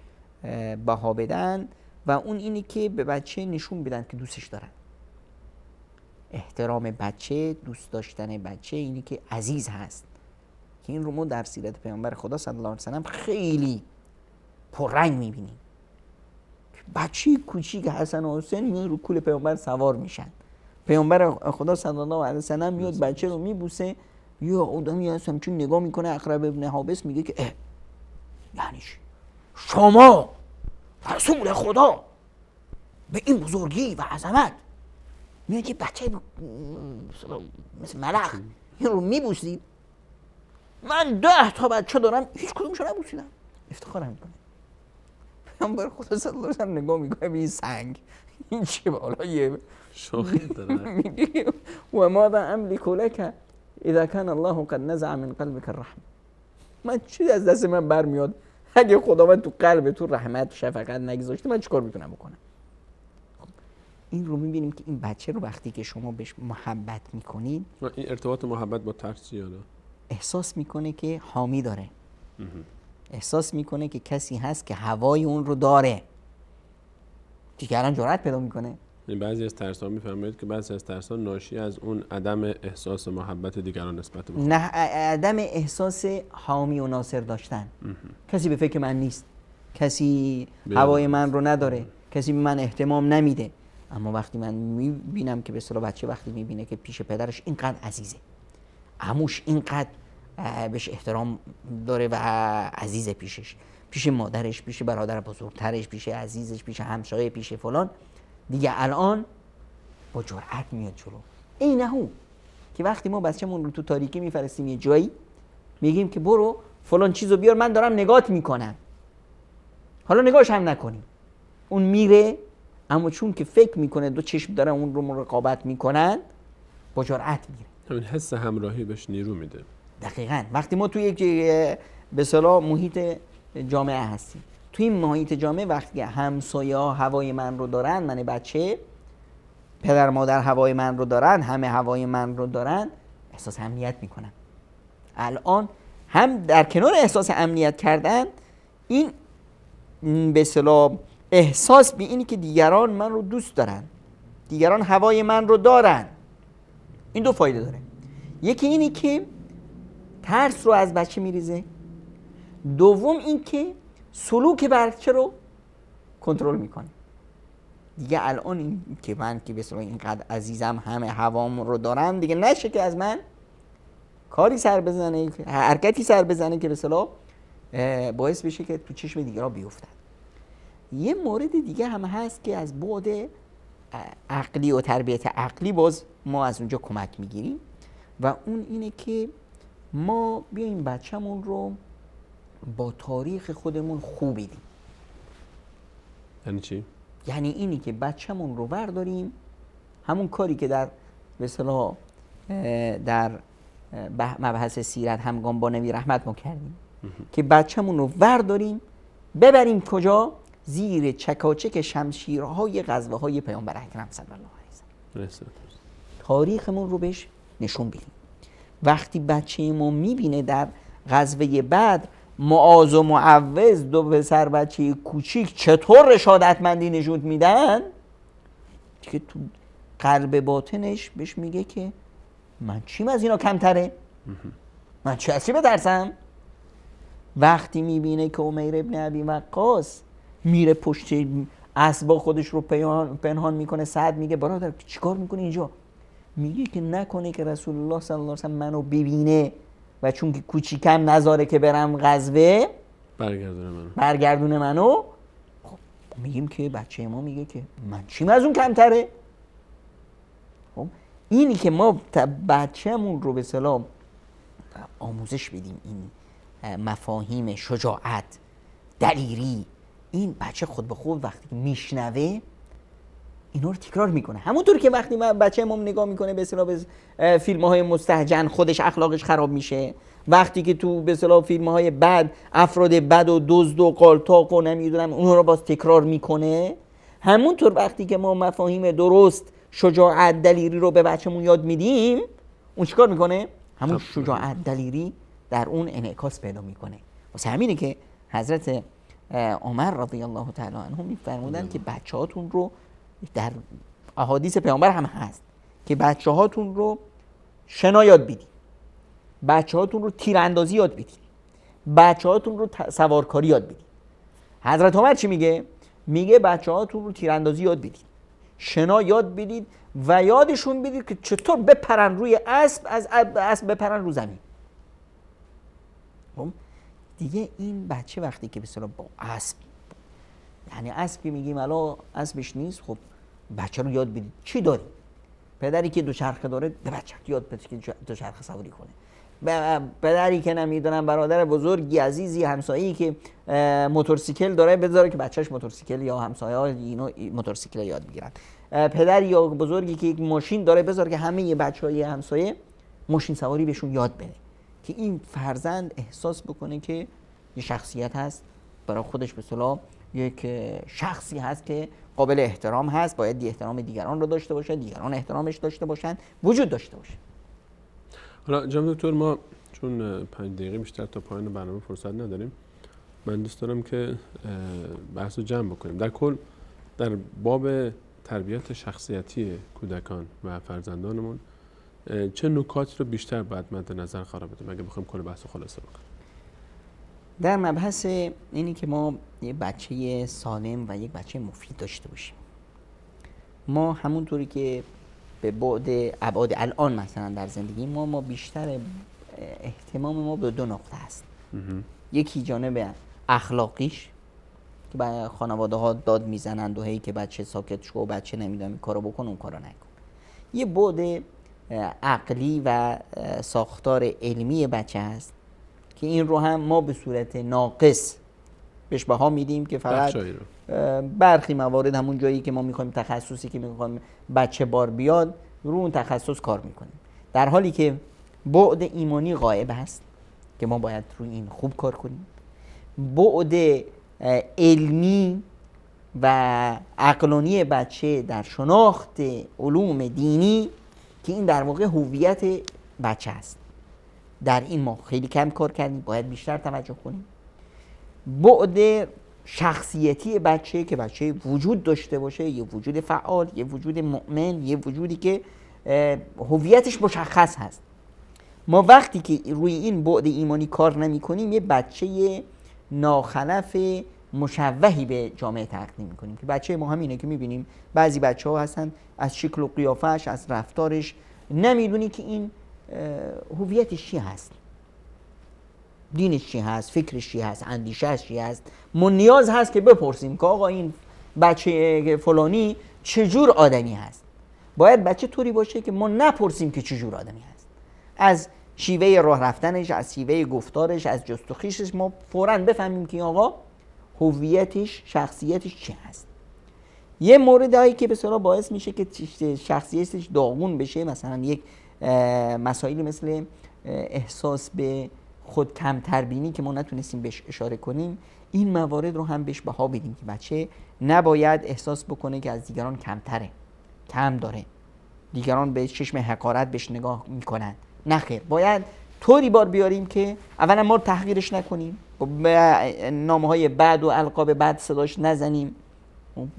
بها بدن و اون اینی که به بچه نشون بدن که دوستش دارن. احترام بچه، دوست داشتن بچه، اینی که عزیز هست، که این رو ما در سیرت پیامبر خدا صلی الله علیه وسلم خیلی پررنگ میبینیم. بچه کوچیک حسن و حسین میاد رو کول پیامبر سوار میشن، پیامبر خدا صلی الله علیه وسلم میاد بچه رو میبوسه یه آدمی هستم چون نگاه میکنه اقرب ابن حابس میگه که یعنی شما رسول خدا به این بزرگی و عظمت میاد یه بچه مثل ملخ این رو میبوسید؟ من 10 تا بچه دارم هیچ کدومشو نبوسیدم. افتخارم میکنه. پیامبر خدا صلی الله علیه و سلم نگاه میکنه به این سنگ، این چه بالایه شوخی داره. میگه و ماذا املک لک اذا كان الله قد نزع من قلبك الرحمه. من چی از دست من برمیاد اگه خداوند تو قلب تو رحمت شفقت نگذاشته، من چیکار میتونم بکنم؟ این رو میبینیم که این بچه رو وقتی که شما بهش محبت میکنید، این ارتباط محبت با ترس چیه؟ احساس میکنه که حامی داره، احساس میکنه که کسی هست که هوای اون رو داره، دیگران جرأت پیدا میکنه. بعضی از ترس‌ها میفرمایید که بعضی از ترس‌ها ناشی از اون عدم احساس محبت دیگران نسبت به نه، عدم احساس حامی و ناصر داشتن. کسی به فکر من نیست، کسی هوای من رو نداره، کسی به من احتمام نمیده. اما وقتی من میبینم که به اصطلاح بچه وقتی میبینه که پیش پدرش اینقدر عزیزه، عموش اینقدر بهش احترام داره و عزیزه پیشش، پیش مادرش، پیش برادر بزرگترش، پیش عزیزش، پیش همسایه، پیش فلان، دیگه الان با جرأت میاد جلو. اینهو که وقتی ما بچه‌مون رو تو تاریکی میفرستیم یه جایی، میگیم که برو فلان چیزو بیار، من دارم نگات میکنم، حالا نگاش هم نکنیم، اون میره، اما چون که فکر میکنه دو چشم دارن اون رو مراقبت میکنن، با جرأت میره. همین حس همراهی بهش نیرو میده. دقیقاً. وقتی ما توی یک به اصطلاح محیط جامعه هستیم، توی این محیط جامعه وقتی همسایه ها هوای من رو دارن، من بچه، پدر مادر هوای من رو دارن، همه هوای من رو دارن، احساس امنیت میکنم. الان هم در کنار احساس امنیت کردن، این به اصطلاح احساس به اینی که دیگران من رو دوست دارن، دیگران هوای من رو دارن، این دو فایده داره. یکی اینی که ترس رو از بچه میریزه، دوم این که سلوک بچه رو کنترل میکنه. دیگه الان این که من که بسیار اینقدر عزیزم، همه هوام رو دارم، دیگه نشه که از من کاری سر بزنه، حرکتی سر بزنه که بسیار باعث بشه که تو چشم دیگران بیفتن. یه مورد دیگه هم هست که از بعد عقلی و تربیت عقلی باز ما از اونجا کمک میگیریم و اون اینه که ما بیایم بچه‌مون رو با تاریخ خودمون خوب بدیم. یعنی چی؟ یعنی اینی که بچه‌مون رو برداریم، همون کاری که در به اصطلاح در مبحث سیرت همگام با نبی رحمت ما کردیم، که بچه‌مون رو برداریم ببریم کجا؟ زیر چکاچک شمشیرهای غزوه‌های پیامبر اکرم صلی الله علیه و سلم. تاریخمون رو بهش نشون بدیم. وقتی بچه ما میبینه در غزوه بدر معاذ و معوذ، دو پسر بچه کوچیک، چطور رشادتمندی نشون میدن، که تو قلب باطنش بهش میگه که من چیم از اینا کمتره؟ من چی از چی بترسم؟ وقتی میبینه که عمیر ابن ابی وقاص میره پشت اسبا خودش رو پنهان میکنه، سعد میگه برادر چیکار میکنه اینجا؟ میگه که نکنه که رسول الله صلی الله علیه و سلم منو ببینه و چون که کوچیکم نذاره که برم غزوه برگردونه منو. خب میگیم که بچه ما میگه که من چیم از اون کمتره؟ خب اینی که ما بچه‌مون رو به اصطلاح آموزش بدیم این مفاهیم شجاعت، دلیری، این بچه خود به خود وقتی میشنوه اینا رو تکرار میکنه. همونطور که وقتی بچه ما نگاه میکنه به اصطلاح به فیلم‌های مستهجن، خودش اخلاقش خراب میشه. وقتی که تو به اصطلاح فیلم‌های بد افراد بد و دزد و قالتاق و نمیدونم اونها رو باز تکرار میکنه، همونطور وقتی که ما مفاهیم درست، شجاعت، دلیری رو به بچه‌مون یاد میدیم، اون چیکار میکنه؟ همون شجاعت، دلیری در اون انعکاس پیدا میکنه. واسه همینه که حضرت عمر رضی الله تعالی عنه میفرمودن که بچه‌هاتون رو، در احادیث پیامبر هم هست که بچه‌هاتون رو شنا یاد بدید، بچه‌هاتون رو تیراندازی یاد بدید، بچه‌هاتون رو سوارکاری یاد بدید. حضرت عمر چی میگه؟ میگه بچه‌هاتون رو تیراندازی یاد بدید، شنا یاد بدید و یادشون بدید که چطور بپرن روی اسب، از اسب بپرن رو زمین. خب دیگه این بچه وقتی که به اصطلاح با اسب، یعنی اسبی میگیم الان اسبش نیست، خب بچه رو یاد بدید چی داری. پدری که دوچرخه داره به بچه یاد بده که دوچرخه سواری کنه. پدری که نمیدونم برادر بزرگی عزیزی همسایه‌ای که موتورسیکل داره بذاره که بچهش موتورسیکل یا همسایه‌ها اینو موتورسیکل یاد بگیرن. پدری یا بزرگی که یک ماشین داره بذاره که همه بچهای همسایه ماشین سواری بهشون یاد بده که این فرزند احساس بکنه که یه شخصیت هست برای خودش، به اصطلاح یک شخصی هست که قابل احترام هست، باید احترام دیگران رو داشته باشه، دیگران احترامش داشته باشن، وجود داشته باشه. حالا جناب دکتر، ما چون 5 دقیقه بیشتر تا پایان برنامه فرصت نداریم، من دوست دارم که بحث رو جمع بکنیم. در کل در باب تربیت شخصیتی کودکان و فرزندانمون چه نکاتی رو بیشتر باید مد نظر قرار بدیم اگه بخوایم کل بحث رو خلاصه بکنیم؟ در مبحث اینی که ما یک بچه سالم و یک بچه مفید داشته باشیم، ما همونطوری که به بعد ابعاد الان مثلا در زندگی ما بیشتر اهتمام ما به 2 نقطه است. یکی جانب اخلاقیش که به خانواده ها داد میزنند و هی که بچه ساکت شو، بچه نمیدونم این کارو بکن اون کارو نکن. یه بعد عقلی و ساختار علمی بچه هست که این رو هم ما به صورت ناقص بهش بها میدیم که فقط برخی موارد همون جایی که ما میخوایم تخصصی که میخوایم بچه بار بیاد رو اون تخصص کار میکنیم، در حالی که بعد ایمانی غایب هست که ما باید روی این خوب کار کنیم. بعد علمی و عقلانی بچه در شناخت علوم دینی که این در واقع هویت بچه است، در این ما خیلی کم کار کردیم، باید بیشتر توجه کنیم. بعد شخصیتی بچه که بچه وجود داشته باشه، یه وجود فعال، یه وجود مؤمن، یه وجودی که هویتش مشخص هست. ما وقتی که روی این بعد ایمانی کار نمی کنیم یه بچه ناخلف مشوهی به جامعه تقدیم میکنیم که بچه ما همینه که میبینیم بعضی بچه ها هستن از شکل و قیافش، از رفتارش نمیدونی که این هویتش چی هست، دینش چی هست، فکرش چی هست، اندیشهش چی هست. ما نیاز هست که بپرسیم که آقا این بچه فلانی چجور آدمی هست. باید بچه طوری باشه که ما نپرسیم که چجور آدمی هست، از شیوه راه رفتنش، از شیوه گفتارش، از جست و خویشش ما فوراً بفهمیم که آقا هویتش، شخصیتش چی هست. یه موردی که به اصطلاح باعث میشه که شخصیتش داغون بشه، مثلا یک مسائلی مثل احساس به خود کمتربینی که ما نتونستیم بهش اشاره کنیم، این موارد رو هم بهش بها بدیم که بچه نباید احساس بکنه که از دیگران کمتره، کم داره، دیگران به چشم حقارت بهش نگاه میکنن. نه خیر، باید طوری بار بیاریم که اولا ما تحقیرش نکنیم، به نامهای بد و القاب بد صداش نزنیم.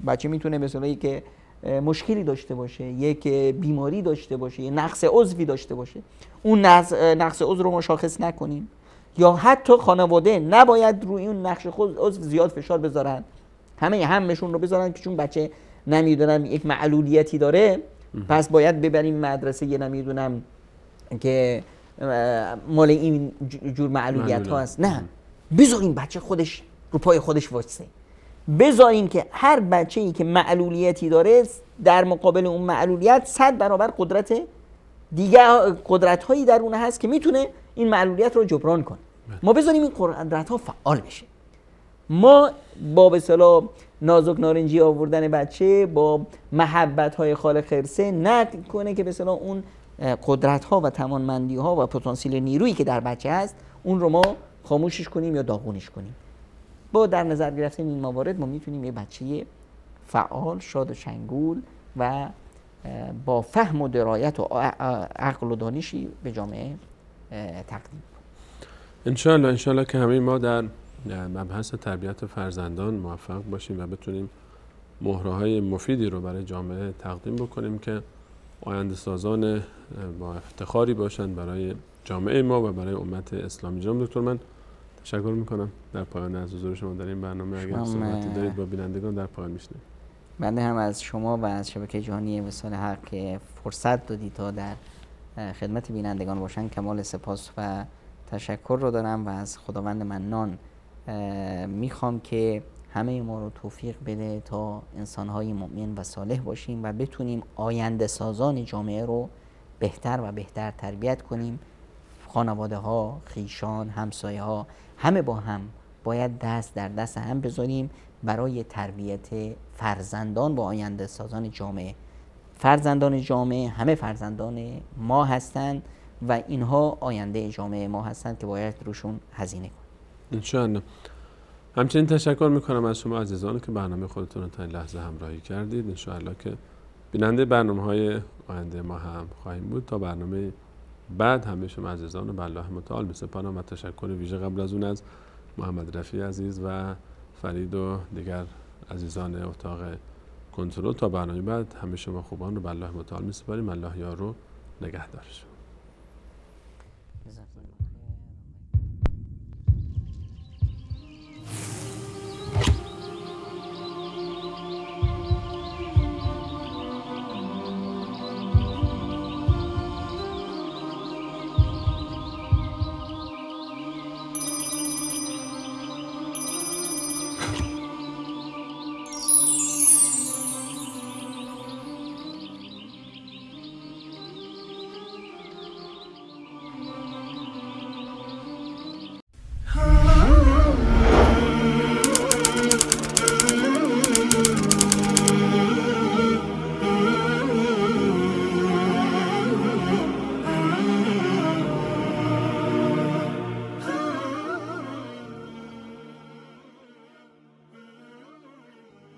بچه میتونه مثلا که مشکلی داشته باشه، یک بیماری داشته باشه، یک نقص عضوی داشته باشه، اون نقص عضو رو مشخص نکنیم، یا حتی خانواده نباید روی اون نقص عضو زیاد فشار بذارن، همشون رو بذارن که چون بچه نمیدونم یک معلولیتی داره پس باید ببریم مدرسه یه نمیدونم که مال این جور معلولیت ها هست. نه، بذاریم بچه خودش رو پای خودش وایسه، بذاریم که هر بچه‌ای که معلولیتی داره در مقابل اون معلولیت 100 برابر قدرت هایی در اون هست که میتونه این معلولیت رو جبران کنه. ما بذاریم این قدرت ها فعال بشه. ما با به اصطلاح نازک نارنجی آوردن بچه، با محبت های خالق خرسه نکنه که به اصطلاح اون قدرت ها و توانمندی ها و پتانسیل نیرویی که در بچه هست اون رو ما خاموشش کنیم یا داغونش کنیم. با در نظر گرفتن این موارد ما میتونیم یه بچه فعال، شاد و شنگول و با فهم و درایت و عقل و دانشی به جامعه تقدیم کنیم. انشالله که همه ما در مبحث تربیت فرزندان موفق باشیم و بتونیم مهره‌های مفیدی رو برای جامعه تقدیم بکنیم که آینده سازان با افتخاری باشند برای جامعه ما و برای امت اسلامی. جناب دکتر، من تشکر میکنم در پایان از حضور شما در این برنامه. اگر صحبتی دارید با بینندگان در پایان میشنویم. بنده هم از شما و از شبکه جهانی وصال حق که فرصت دادید تا در خدمت بینندگان باشن کمال سپاس و تشکر رو دارم و از خداوند منان میخوام که همه ما رو توفیق بده تا انسانهای مؤمن و صالح باشیم و بتونیم آینده سازان جامعه رو بهتر و بهتر تربیت کنیم. خانواده ها، خیشان، همسایه ها، همه با هم باید دست در دست هم بذاریم برای تربیت فرزندان و آینده سازان جامعه. فرزندان جامعه همه فرزندان ما هستند و اینها آینده جامعه ما هستند که باید روشون هزینه کنیم. انشاءالله. همچنین تشکر میکنم از شما عزیزان که برنامه خودتون رو تا این لحظه همراهی کردید. انشاءالله که بیننده برنامه‌های آینده ما هم خواهیم بود. تا برنامه بعد همه شما عزیزان رو به الله متعال میسپارم و تشکر ویژه قبل از اون از محمد رفیع عزیز و فرید و دیگر عزیزان اتاق کنترل. تا برنامه بعد همه شما خوبان رو به الله متعال میسپاریم. الله یار و نگهدارش.